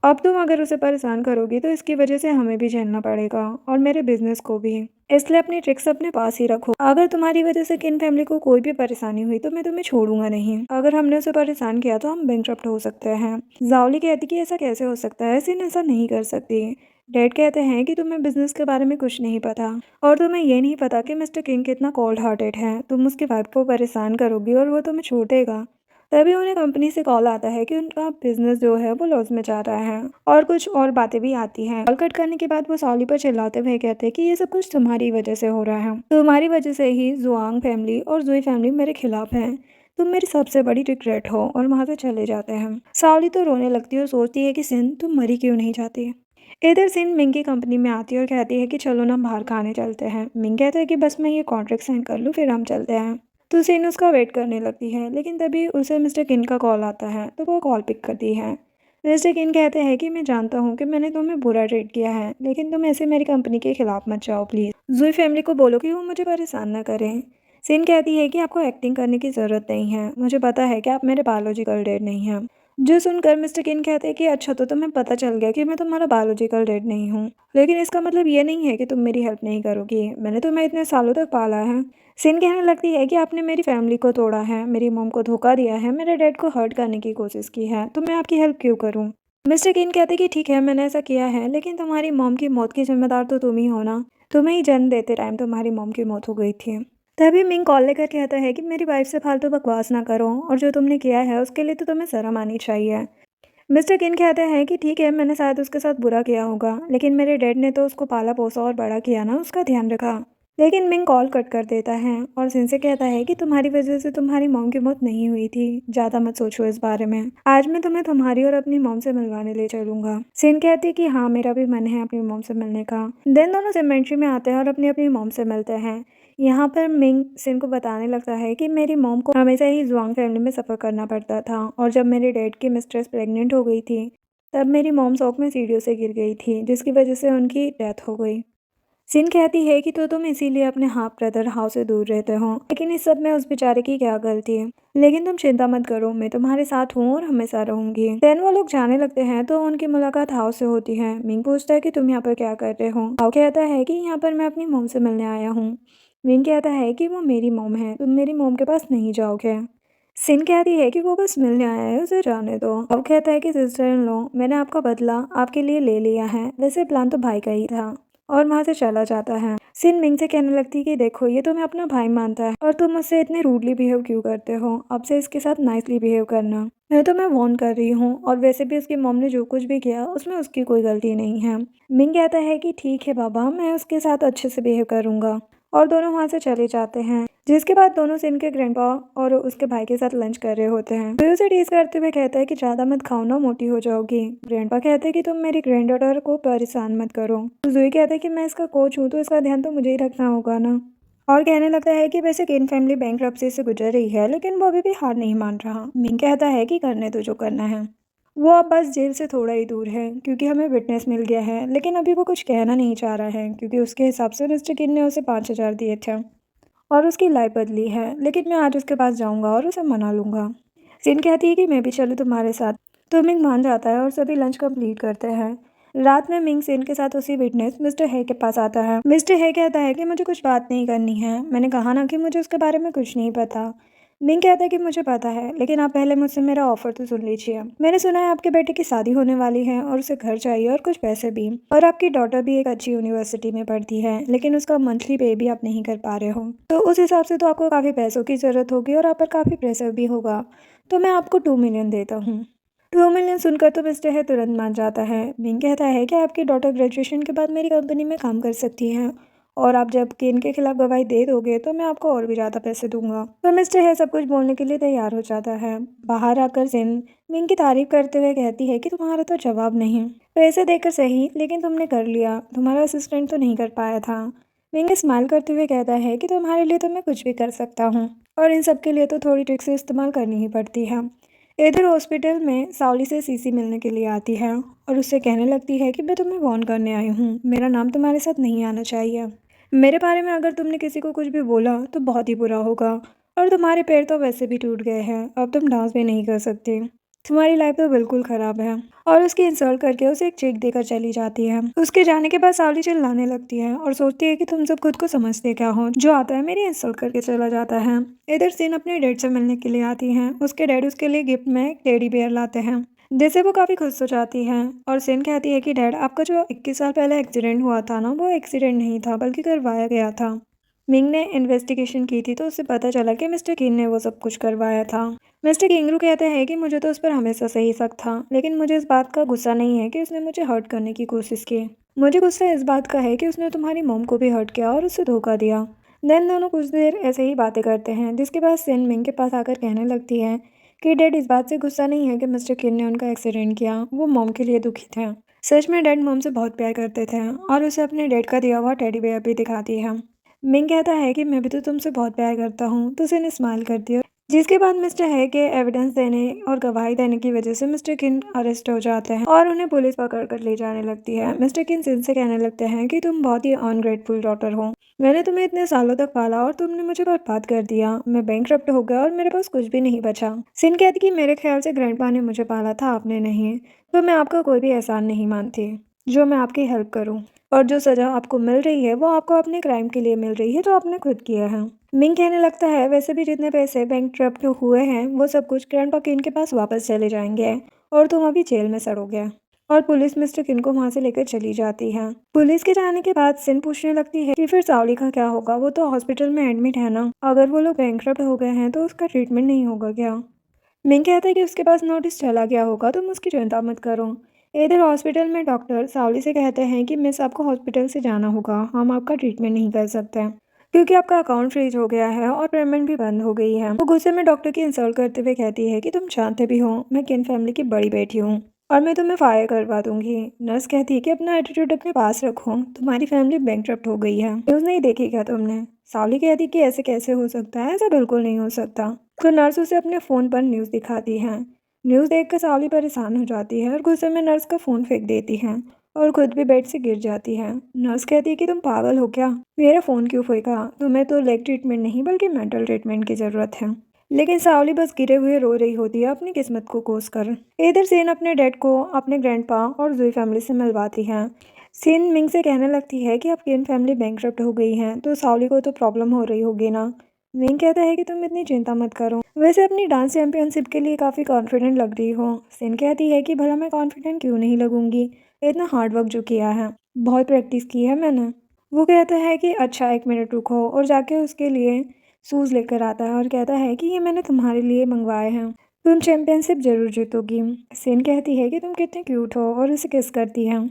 अब तुम अगर उसे परेशान करोगी तो इसकी वजह से हमें भी झेलना पड़ेगा और मेरे बिजनेस को भी, इसलिए अपनी ट्रिक्स अपने पास ही रखो। अगर तुम्हारी वजह से किन फैमिली को कोई भी परेशानी हुई तो मैं तुम्हें छोड़ूंगा नहीं, अगर हमने उसे परेशान किया तो हम बैंकरप्ट हो सकते हैं। जावली कहती कि ऐसा कैसे हो सकता है, सिन ऐसा नहीं कर सकती। डैड कहते हैं कि तुम्हें बिजनेस के बारे में कुछ नहीं पता और तुम्हें ये नहीं पता कि मिस्टर किंग कितना कोल्ड हार्टेड है, तुम उसकी वाइफ को परेशान करोगी और वो तुम्हें छोड़ देगा। तभी उन्हें कंपनी से कॉल आता है कि उनका बिजनेस जो है वो लॉस में जा रहा है और कुछ और बातें भी आती हैं। कॉल कट करने के बाद वो सावली पर चिल्लाते हुए कहते हैं कि ये सब कुछ तुम्हारी वजह से हो रहा है, तुम्हारी वजह से ही जुआंग फैमिली और जुई फैमिली मेरे खिलाफ है, तुम मेरी सबसे बड़ी रिग्रेट हो, और वहां से चले जाते हैं। सावली तो रोने लगती है और सोचती है कि सिन तुम मरी क्यों नहीं जाती। इधर सिन मिंग की कंपनी में आती है और कहती है कि चलो ना बाहर खाने चलते हैं। मिंग कहता है कि बस मैं ये कॉन्ट्रैक्ट साइन कर लूँ फिर हम चलते हैं। तो सिन उसका वेट करने लगती है, लेकिन तभी उसे मिस्टर किन का कॉल आता है तो वो कॉल पिक करती है। मिस्टर किन कहते हैं कि मैं जानता हूँ कि मैंने तुम्हें बुरा ट्रीट किया है, लेकिन तुम ऐसे मेरी कंपनी के खिलाफ मत जाओ प्लीज़। जुई फैमिली को बोलो कि वो मुझे परेशान न करें। सिन कहती है कि आपको एक्टिंग करने की ज़रूरत नहीं है, मुझे पता है कि आप मेरे बायोलॉजिकल डैड नहीं हैं। जो सुनकर मिस्टर किन कहते हैं कि अच्छा तो तुम्हें पता चल गया कि मैं तुम्हारा बायोलॉजिकल डैड नहीं हूँ, लेकिन इसका मतलब ये नहीं है कि तुम मेरी हेल्प नहीं करोगी, मैंने तुम्हें इतने सालों तक पाला है। सिन कहने लगती है कि आपने मेरी फैमिली को तोड़ा है, मेरी मॉम को धोखा दिया है, मेरे डैड को हर्ट करने की कोशिश की है, तो मैं आपकी हेल्प क्यों करूँ। मिस्टर किन कहते कि ठीक है मैंने ऐसा किया है, लेकिन तुम्हारी मॉम की मौत की जिम्मेदार तो तुम ही हो ना, तुम्हें ही जन्म देते टाइम तुम्हारी मॉम की मौत हो गई थी। तभी मिंग कॉल लेकर कहता है कि मेरी वाइफ से फालतू बकवास ना करो और जो तुमने किया है उसके लिए तो तुम्हें शर्म आनी चाहिए। मिस्टर किन कहते हैं कि ठीक है मैंने शायद उसके साथ बुरा किया होगा, लेकिन मेरे डैड ने तो उसको पाला पोसा और बड़ा किया ना, उसका ध्यान रखा। लेकिन मिंग कॉल कट कर देता है और सिन से कहता है कि तुम्हारी वजह से तुम्हारी मॉम की मौत नहीं हुई थी, ज्यादा मत सोचो इस बारे में, आज मैं तुम्हें तुम्हारी और अपनी मॉम से मिलवाने ले चलूंगा। सिन कहती है कि हाँ मेरा भी मन है अपनी मॉम से मिलने का। देन दोनों सेमेंट्री में आते हैं और अपनी अपनी मॉम से मिलते हैं। यहाँ पर मिंग सिन को बताने लगता है कि मेरी मॉम को हमेशा ही जुआंग फैमिली में सफ़र करना पड़ता था और जब मेरे डैड की मिस्ट्रेस प्रेग्नेंट हो गई थी तब मेरी मॉम शौक में सीढ़ियों से गिर गई थी, जिसकी वजह से उनकी डेथ हो गई। सिन कहती है कि तो तुम इसीलिए अपने हाफ ब्रदर हाउ से दूर रहते हो, लेकिन इस सब में उस बेचारे की क्या गलती है, लेकिन तुम चिंता मत करो, मैं तुम्हारे साथ हूँ और हमेशा रहूंगी। देन वो लोग जाने लगते हैं तो उनकी मुलाकात हाउ से होती है। मिंग पूछता है कि तुम यहाँ पर क्या कर रहे हो। हाउ कहता है कि यहाँ पर मैं अपनी मोम से मिलने आया हूँ। मिंग कहता है कि वो मेरी मोम है, तुम मेरी मोम के पास नहीं जाओगे। सिन कहती है कि वो बस मिलने आया है, उसे जाने दो। अब कहता है कि सिस्टर इन लॉ, मैंने आपका बदला आपके लिए ले लिया है, वैसे प्लान तो भाई का ही था। और वहां से चला जाता है। सिन मिंग से कहने लगती है कि देखो ये तुम्हें अपना भाई मानता है और तुम मुझसे इतने रूडली बिहेव क्यों करते हो, अब से इसके साथ नाइसली बिहेव करना। मैं तुम्हें वार्न कर रही हूँ, और वैसे भी उसकी मॉम ने जो कुछ भी किया उसमें उसकी कोई गलती नहीं है। मिंग कहता है कि ठीक है बाबा, मैं उसके साथ अच्छे से बिहेव करूंगा। और दोनों वहां से चले जाते हैं। जिसके बाद दोनों सिन के ग्रैंडपा और उसके भाई के साथ लंच कर रहे होते हैं। तो उसे टीज करते हुए कहता है कि ज्यादा मत खाओ ना, मोटी हो जाओगी। ग्रैंडपा कहते हैं कि तुम मेरी ग्रैंड डॉटर को परेशान मत करो। तो जुई कहता है कि मैं इसका कोच हूँ तो इसका ध्यान तो मुझे ही रखना होगा ना। और कहने लगता है कि वैसे केन फैमिली बैंकरप्सी से गुजर रही है, लेकिन वो अभी भी हार नहीं मान रहा। मिंग कहता है कि करने दो जो करना है। वो अब बस जेल से थोड़ा ही दूर है, क्योंकि हमें विटनेस मिल गया है, लेकिन अभी वो कुछ कहना नहीं चाह रहा है, क्योंकि उसके हिसाब से मिस्टर किन ने उसे 5,000 दिए थे और उसकी लाइफ बदली है। लेकिन मैं आज उसके पास जाऊंगा और उसे मना लूंगा। सिन कहती है कि मैं भी चलूँ तुम्हारे साथ। तो मिंग मान जाता है और सभी लंच कंप्लीट करते हैं। रात में मिंग सिन के साथ उसी विटनेस मिस्टर हे के पास आता है। मिस्टर हे कहता है कि मुझे कुछ बात नहीं करनी है, मैंने कहा ना कि मुझे उसके बारे में कुछ नहीं पता। मिंग कहता है कि मुझे पता है, लेकिन आप पहले मुझसे मेरा ऑफर तो सुन लीजिए। मैंने सुना है आपके बेटे की शादी होने वाली है और उसे घर चाहिए और कुछ पैसे भी, और आपकी डॉटर भी एक अच्छी यूनिवर्सिटी में पढ़ती है, लेकिन उसका मंथली पे भी आप नहीं कर पा रहे हो। तो उस हिसाब से तो आपको काफ़ी पैसों की ज़रूरत होगी और आप पर काफ़ी प्रेशर भी होगा। तो मैं आपको 2 मिलियन देता हूँ। 2 मिलियन सुनकर तो मिस्टर है तुरंत मान जाता है। मिंग कहता है कि आपकी डॉटर ग्रेजुएशन के बाद मेरी कंपनी में काम कर सकती है, और आप जब केन के खिलाफ गवाही दे दोगे तो मैं आपको और भी ज़्यादा पैसे दूंगा। तो मिस्टर है सब कुछ बोलने के लिए तैयार हो जाता है। बाहर आकर सिन मिंग की तारीफ करते हुए कहती है कि तुम्हारा तो जवाब नहीं, पैसे देकर सही, लेकिन तुमने कर लिया, तुम्हारा असिस्टेंट तो नहीं कर पाया था। मिंग स्माइल करते हुए कहता है कि तुम्हारे लिए तो मैं कुछ भी कर सकता हूँ, और इन सब के लिए तो थोड़ी ट्रिक्स इस्तेमाल करनी ही पड़ती है। इधर हॉस्पिटल में सावली से सीसी मिलने के लिए आती है और उससे कहने लगती है कि मैं तुम्हें वार्न करने आई हूँ, मेरा नाम तुम्हारे साथ नहीं आना चाहिए। मेरे बारे में अगर तुमने किसी को कुछ भी बोला तो बहुत ही बुरा होगा, और तुम्हारे पैर तो वैसे भी टूट गए हैं, अब तुम डांस भी नहीं कर सकते, तुम्हारी लाइफ तो बिल्कुल ख़राब है। और उसकी इंसल्ट करके उसे एक चेक देकर चली जाती है। उसके जाने के बाद सावली चिल्लाने लगती है और सोचती है कि तुम सब खुद को समझते क्या हो, जो आता है मेरी इंसल्ट करके चला जाता है। इधर सीन अपने डैड से मिलने के लिए आती हैं। उसके डैड उसके लिए गिफ्ट में एक टेडी बेयर लाते हैं, जिससे वो काफ़ी खुश हो जाती है। और सिन कहती है कि डैड, आपका जो 21 साल पहले एक्सीडेंट हुआ था ना, वो एक्सीडेंट नहीं था बल्कि करवाया गया था। मिंग ने इन्वेस्टिगेशन की थी तो उससे पता चला कि मिस्टर किन ने वो सब कुछ करवाया था। मिस्टर किंगरू कहते हैं कि मुझे तो उस पर हमेशा सही शक था, लेकिन मुझे इस बात का गुस्सा नहीं है कि उसने मुझे हर्ट करने की कोशिश की। मुझे गुस्सा इस बात का है कि उसने तुम्हारी मॉम को भी हर्ट किया और उसे धोखा दिया। देन दोनों कुछ देर ऐसे ही बातें करते हैं, जिसके बाद सिन मिंग के पास आकर कहने लगती है कि डैड इस बात से गुस्सा नहीं है कि मिस्टर किन ने उनका एक्सीडेंट किया, वो मॉम के लिए दुखी थे। सच में डैड मॉम से बहुत प्यार करते थे, और उसे अपने डैड का दिया हुआ टेडी बेयर भी दिखाती है। मिंग कहता है कि मैं भी तो तुमसे बहुत प्यार करता हूँ, तो सिन स्माइल करती है। जिसके बाद मिस्टर है के एविडेंस देने और गवाही देने की वजह से मिस्टर किन अरेस्ट हो जाते हैं और उन्हें पुलिस पकड़ कर ले जाने लगती है। मिस्टर किन सिन से कहने लगते हैं कि तुम बहुत ही अनग्रेटफुल डॉटर हो, मैंने तुम्हें इतने सालों तक पाला और तुमने मुझे बर्बाद कर दिया, मैं बैंकरप्ट हो गया और मेरे पास कुछ भी नहीं बचा। सिन कहती कि मेरे ख्याल से ग्रैंडपा ने मुझे पाला था, आपने नहीं, तो मैं आपका कोई भी एहसान नहीं मानती जो मैं आपकी हेल्प करूं, और जो सजा आपको मिल रही है वो आपको अपने क्राइम के लिए मिल रही है जो आपने खुद किया है। मिंग कहने लगता है वैसे भी जितने पैसे बैंक ट्रप्ट हुए हैं वो सब कुछ ग्रैंडपा किन के पास वापस चले जाएंगे, और तुम अभी जेल में सड़ोगे। और पुलिस मिस्टर किन को वहां से लेकर चली जाती है। पुलिस के जाने के बाद सिन पूछने लगती है कि फिर सावली का क्या होगा, वो तो हॉस्पिटल में एडमिट है ना, अगर वो लोग बैंकरप्ट हो गए हैं तो उसका ट्रीटमेंट नहीं होगा क्या। मिंग कहता है कि उसके पास नोटिस चला गया होगा, तुम उसकी चिंता मत करो। इधर हॉस्पिटल में डॉक्टर सावली से कहते हैं कि मिस आपको हॉस्पिटल से जाना होगा, हम आपका ट्रीटमेंट नहीं कर सकते क्योंकि आपका अकाउंट फ्रीज हो गया है और पेमेंट भी बंद हो गई है। वो गुस्से में डॉक्टर की इंसल्ट करते हुए कहती है कि तुम जानते भी हो मैं किन फैमिली की बड़ी बेटी हूँ और मैं तुम्हें फायर करवा दूंगी। नर्स कहती है कि अपना एटीट्यूड अपने पास रखो, तुम्हारी फैमिली बैंकरप्ट हो गई है, न्यूज़ नहीं देखी क्या तुमने। सावली कहती कि ऐसे कैसे हो सकता है, ऐसा बिल्कुल नहीं हो सकता। तो नर्स उसे अपने फ़ोन पर न्यूज़ दिखाती है। न्यूज़ देखकर सावली परेशान हो जाती है और गुस्से में नर्स का फ़ोन फेंक देती है और खुद भी बेड से गिर जाती है। नर्स कहती है कि तुम पागल हो क्या, मेरा फ़ोन क्यों फेंका, तुम्हें तो लेग ट्रीटमेंट नहीं बल्कि मेंटल ट्रीटमेंट की ज़रूरत है। लेकिन सावली बस गिरे हुए रो रही होती है अपनी किस्मत को कोस कर। इधर सेन अपने डैड को अपने ग्रैंडपा और जुई फैमिली से मिलवाती है। सेन मिंग से कहने लगती है कि अब किन फैमिली बैंकरप्ट हो गई है तो सावली को तो प्रॉब्लम हो रही होगी ना। विंग कहता है कि तुम इतनी चिंता मत करो, वैसे अपनी डांस चैंपियनशिप के लिए काफ़ी कॉन्फिडेंट लग रही हो। सिन कहती है कि भला मैं कॉन्फिडेंट क्यों नहीं लगूंगी, इतना हार्ड वर्क जो किया है, बहुत प्रैक्टिस की है मैंने। वो कहता है कि अच्छा एक मिनट रुको, और जाके उसके लिए शूज़ लेकर आता है और कहता है कि ये मैंने तुम्हारे लिए मंगवाए हैं, तुम चैंपियनशिप जरूर जीतोगी। सिन कहती है कि तुम कितने क्यूट हो और उसे किस करती है।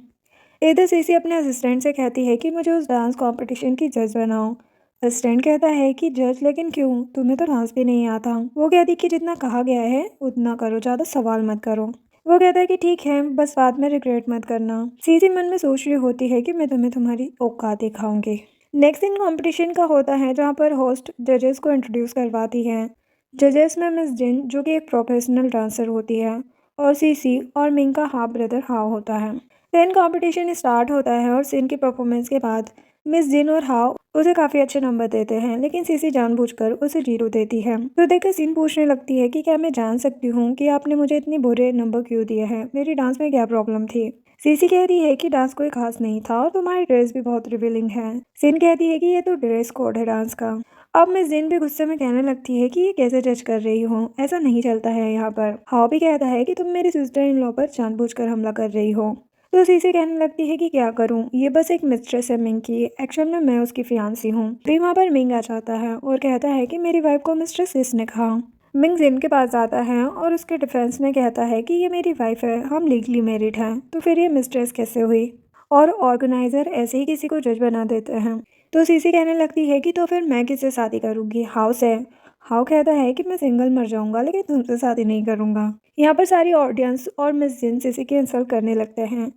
इधर सीसी अपने असिस्टेंट से कहती है कि मुझे उस डांस कंपटीशन की जज बनाओ। असिस्टेंट कहता है कि जज, लेकिन क्यों, तुम्हें तो डांस भी नहीं आता। वो कहती कि जितना कहा गया है उतना करो, ज़्यादा सवाल मत करो। वो कहता है कि ठीक है, बस बाद में रिग्रेट मत करना। सीसी मन में सोच रही होती है कि मैं तुम्हें तुम्हारी औकात दिखाऊंगी। नेक्स्ट दिन कंपटीशन का होता है, जहाँ पर होस्ट जजेस को इंट्रोड्यूस करवाती है। जजेस में मिस जिन, जो कि एक प्रोफेशनल डांसर होती है, और सीसी और मिंग का हाफ ब्रदर हाव होता है। देन कंपटीशन स्टार्ट होता है, और सिन की परफॉर्मेंस के बाद मिस जिन और हाव उसे काफ़ी अच्छे नंबर देते हैं, लेकिन सीसी जानबूझकर उसे 0 देती है। तो देखकर सिन पूछने लगती है कि क्या मैं जान सकती हूँ कि आपने मुझे इतने बुरे नंबर क्यों दिए हैं, मेरी डांस में क्या प्रॉब्लम थी। सीसी कहती है कि डांस कोई खास नहीं था और तुम्हारी ड्रेस भी बहुत रिवीलिंग है। सिन कहती है कि ये तो ड्रेस कोड है डांस का। अब मिस जिन भी गुस्से में कहने लगती है कि ये कैसे जज कर रही हो, ऐसा नहीं चलता है यहाँ पर। हाव भी कहता है कि तुम मेरी सिस्टर इन लॉ पर जानबूझकर हमला कर रही हो। तो सीसी कहने लगती है कि क्या करूं, ये बस एक मिस्ट्रेस है मिंग की, एक्चुअल में मैं उसकी फियांसी हूँ। फिर वहाँ पर मिंग आ जाता है और कहता है कि मेरी वाइफ को मिस्ट्रेस किसने कहा। मिंग जिन के पास आता है और उसके डिफेंस में कहता है कि ये मेरी वाइफ है, हम लीगली मैरिड हैं, तो फिर ये मिस्ट्रेस कैसे हुई। और ऑर्गेनाइजर ऐसे ही किसी को जज बना देते हैं। तो सीसी कहने लगती है कि तो फिर मैं किससे शादी करूंगी, हाउ से। हाउ कहता है कि मैं सिंगल मर जाऊंगा, लेकिन तुमसे शादी नहीं करूंगा। यहाँ पर सारी ऑडियंस और मिस जिन सीसी की इंसल्ट करने लगते हैं।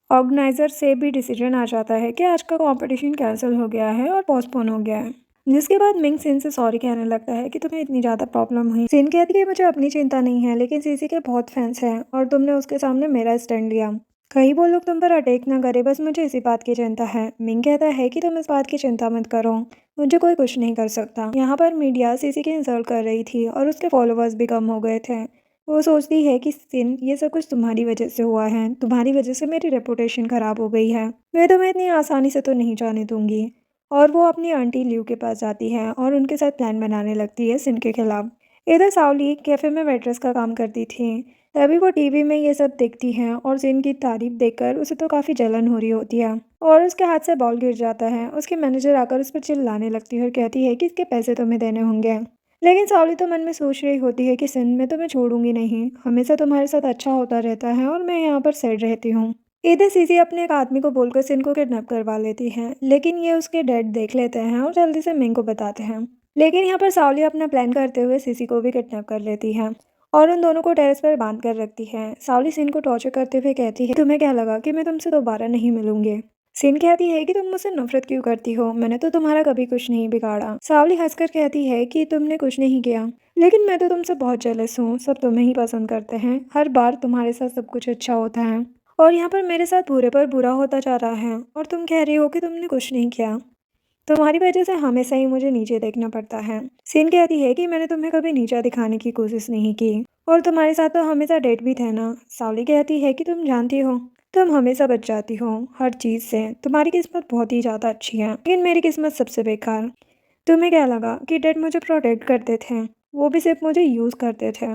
ऑर्गेनाइजर से भी डिसीजन आ जाता है कि आज का कंपटीशन कैंसिल हो गया है और पोस्टपोन हो गया है। जिसके बाद मिंग सिन से सॉरी कहने लगता है कि तुम्हें इतनी ज़्यादा प्रॉब्लम हुई। सिन कहती है मुझे अपनी चिंता नहीं है, लेकिन सीसी के बहुत फैंस हैं और तुमने उसके सामने मेरा स्टैंड लिया। कहीं वो लोग तुम पर अटैक ना करे, बस मुझे इसी बात की चिंता है। मिंग कहता है कि तुम इस बात की चिंता मत करो, मुझे कोई कुछ नहीं कर सकता। यहाँ पर मीडिया सीसी की इंसल्ट कर रही थी और उसके फॉलोअर्स भी कम हो गए थे। वो सोचती है कि सिन, ये सब कुछ तुम्हारी वजह से हुआ है, तुम्हारी वजह से मेरी रेपुटेशन खराब हो गई है, मैं तुम्हें इतनी आसानी से तो नहीं जाने दूंगी। और वो अपनी आंटी लिव के पास जाती है और उनके साथ प्लान बनाने लगती है सिन के खिलाफ। इधर सावली कैफे में वेट्रेस का काम करती थी, तभी वो टीवी में ये सब देखती है और सिन की तारीफ देखकर उसे तो काफ़ी जलन हो रही होती है, और उसके हाथ से बॉल गिर जाता है। उसकी मैनेजर आकर उस पर चिल्लाने लगती है और कहती है कि इसके पैसे तुम्हें देने होंगे। लेकिन सावली तो मन में सोच रही होती है कि सिन, मैं तुम्हें छोड़ूंगी नहीं, हमेशा तुम्हारे साथ अच्छा होता रहता है और मैं यहाँ पर सेट रहती हूँ। इधर सीसी अपने एक आदमी को बोलकर सिन को किडनैप करवा लेती है, लेकिन ये उसके डैड देख लेते हैं और जल्दी से मिंग को बताते हैं। लेकिन यहाँ पर सावली अपना प्लान करते हुए सीसी को भी किडनैप कर लेती है और उन दोनों को टेरेस पर बांध कर रखती है। सावली सिन को टॉर्चर करते हुए कहती है, तुम्हें क्या लगा कि मैं तुमसे दोबारा नहीं मिलूंगी। सिन कहती है कि तुम मुझसे नफरत क्यों करती हो, मैंने तो तुम्हारा कभी कुछ नहीं बिगाड़ा। सावली हंसकर कहती है कि तुमने कुछ नहीं किया, लेकिन मैं तो तुमसे बहुत जेलस हूँ, सब तुम्हें ही पसंद करते हैं, हर बार तुम्हारे साथ सब कुछ अच्छा होता है, और यहाँ पर मेरे साथ बुरे पर बुरा होता जा रहा है, और तुम कह रही हो कि तुमने कुछ नहीं किया। तुम्हारी वजह से हमेशा ही मुझे नीचे देखना पड़ता है। सीन कहती है कि मैंने तुम्हें कभी नीचा दिखाने की कोशिश नहीं की, और तुम्हारे साथ तो हमेशा डेट भी थे ना। सावली कहती है कि तुम जानती हो, तुम हमेशा बच जाती हो हर चीज़ से, तुम्हारी किस्मत बहुत ही ज़्यादा अच्छी है, लेकिन मेरी किस्मत सबसे बेकार। तुम्हें क्या लगा कि डेड मुझे प्रोटेक्ट करते थे, वो भी सिर्फ मुझे यूज़ करते थे,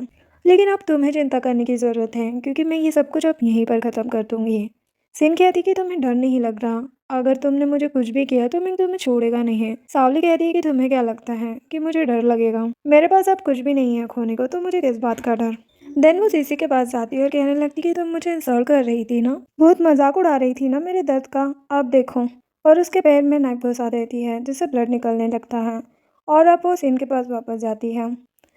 लेकिन अब तुम्हें चिंता करने की ज़रूरत है, क्योंकि मैं ये सब कुछ अब यहीं पर ख़त्म कर दूंगी। सिन कहती कि तुम्हें डर नहीं लग रहा, अगर तुमने मुझे कुछ भी किया तो मैं तुम्हें छोड़ेगा नहीं। सावली कहती है कि तुम्हें क्या लगता है कि मुझे डर लगेगा, मेरे पास अब कुछ भी नहीं है खोने को, तो मुझे किस बात का डर। देन वो सीसी के पास जाती है और कहने लगती कि तुम मुझे इंसल्ट कर रही थी ना, बहुत मजाक उड़ा रही थी ना मेरे दर्द का, अब देखो। और उसके पैर में नाइफ घुसा देती है, जिससे ब्लड निकलने लगता है, और अब वो सिन के पास वापस जाती है।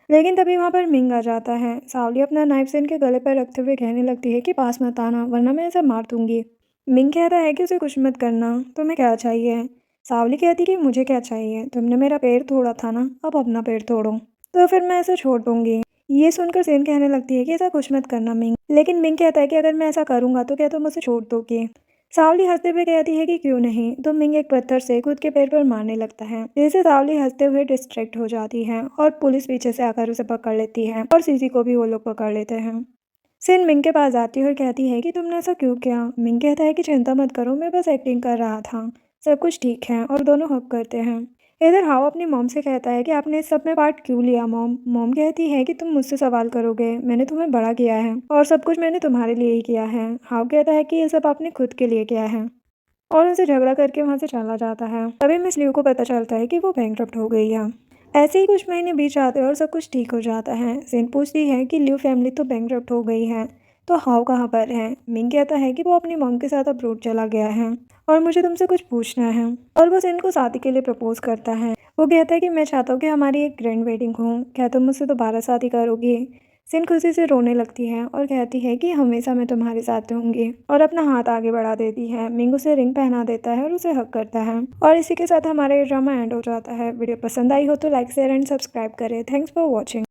लेकिन तभी वहाँ पर मिंग आ जाता है। सावली अपना नाइफ सिन के गले पर रखते हुए कहने लगती है कि पास मत आना, वरना मैं इसे मार दूंगी। मिंग कहता है कि उसे कुछ मत करना, तुम्हें क्या चाहिए। सावली कहती कि मुझे क्या चाहिए, तुमने मेरा पैर तोड़ा था ना, अब अपना पैर तोड़ो, तो फिर मैं इसे छोड़ दूंगी। ये सुनकर सेन कहने लगती है कि ऐसा कुछ मत करना मिंग, लेकिन मिंग कहता है कि अगर मैं ऐसा करूंगा तो क्या तुम उसे छोड़ दोगे। सावली हंसते हुए कहती है कि क्यों नहीं, तो मिंग एक पत्थर से खुद के पैर पर मारने लगता है, जिससे सावली हंसते हुए डिस्ट्रैक्ट हो जाती है और पुलिस पीछे से आकर उसे पकड़ लेती है, और सीसी को भी वो लोग पकड़ लेते हैं। सिन मिंग के पास आती है और कहती है कि तुमने ऐसा क्यों किया। मिंग कहता है कि चिंता मत करो, मैं बस एक्टिंग कर रहा था, सब कुछ ठीक है, और दोनों हक करते हैं। इधर हाव अपनी मॉम से कहता है कि आपने इस सब में पार्ट क्यों लिया मॉम। मॉम कहती है कि तुम मुझसे सवाल करोगे, मैंने तुम्हें बड़ा किया है और सब कुछ मैंने तुम्हारे लिए ही किया है। हाव कहता है कि ये सब आपने खुद के लिए किया है और उनसे झगड़ा करके वहाँ से चला जाता है। तभी मिस लियू को पता चलता है कि वो बैंकरप्ट हो गई है। ऐसे ही कुछ महीने बीत जाते हैं और सब कुछ ठीक हो जाता है। सिन पूछती है कि लियू फैमिली तो बैंकरप्ट हो गई है, तो हाउ कहाँ पर है। मिंग कहता है कि वो अपनी मॉम के साथ अब्रोड चला गया है और मुझे तुमसे कुछ पूछना है। और वो सिन को शादी के लिए प्रपोज करता है। वो कहता है कि मैं चाहता हूँ कि हमारी एक ग्रैंड वेडिंग हो, क्या तुम मुझसे दोबारा शादी करोगी। सिन खुशी से रोने लगती है और कहती है कि हमेशा मैं तुम्हारे साथ रहूंगी और अपना हाथ आगे बढ़ा देती है। मिंग उसे रिंग पहना देता है और उसे हक करता है और इसी के साथ हमारा ये ड्रामा एंड हो जाता है। वीडियो पसंद आई हो तो लाइक शेयर एंड सब्सक्राइब करें। Thanks for watching.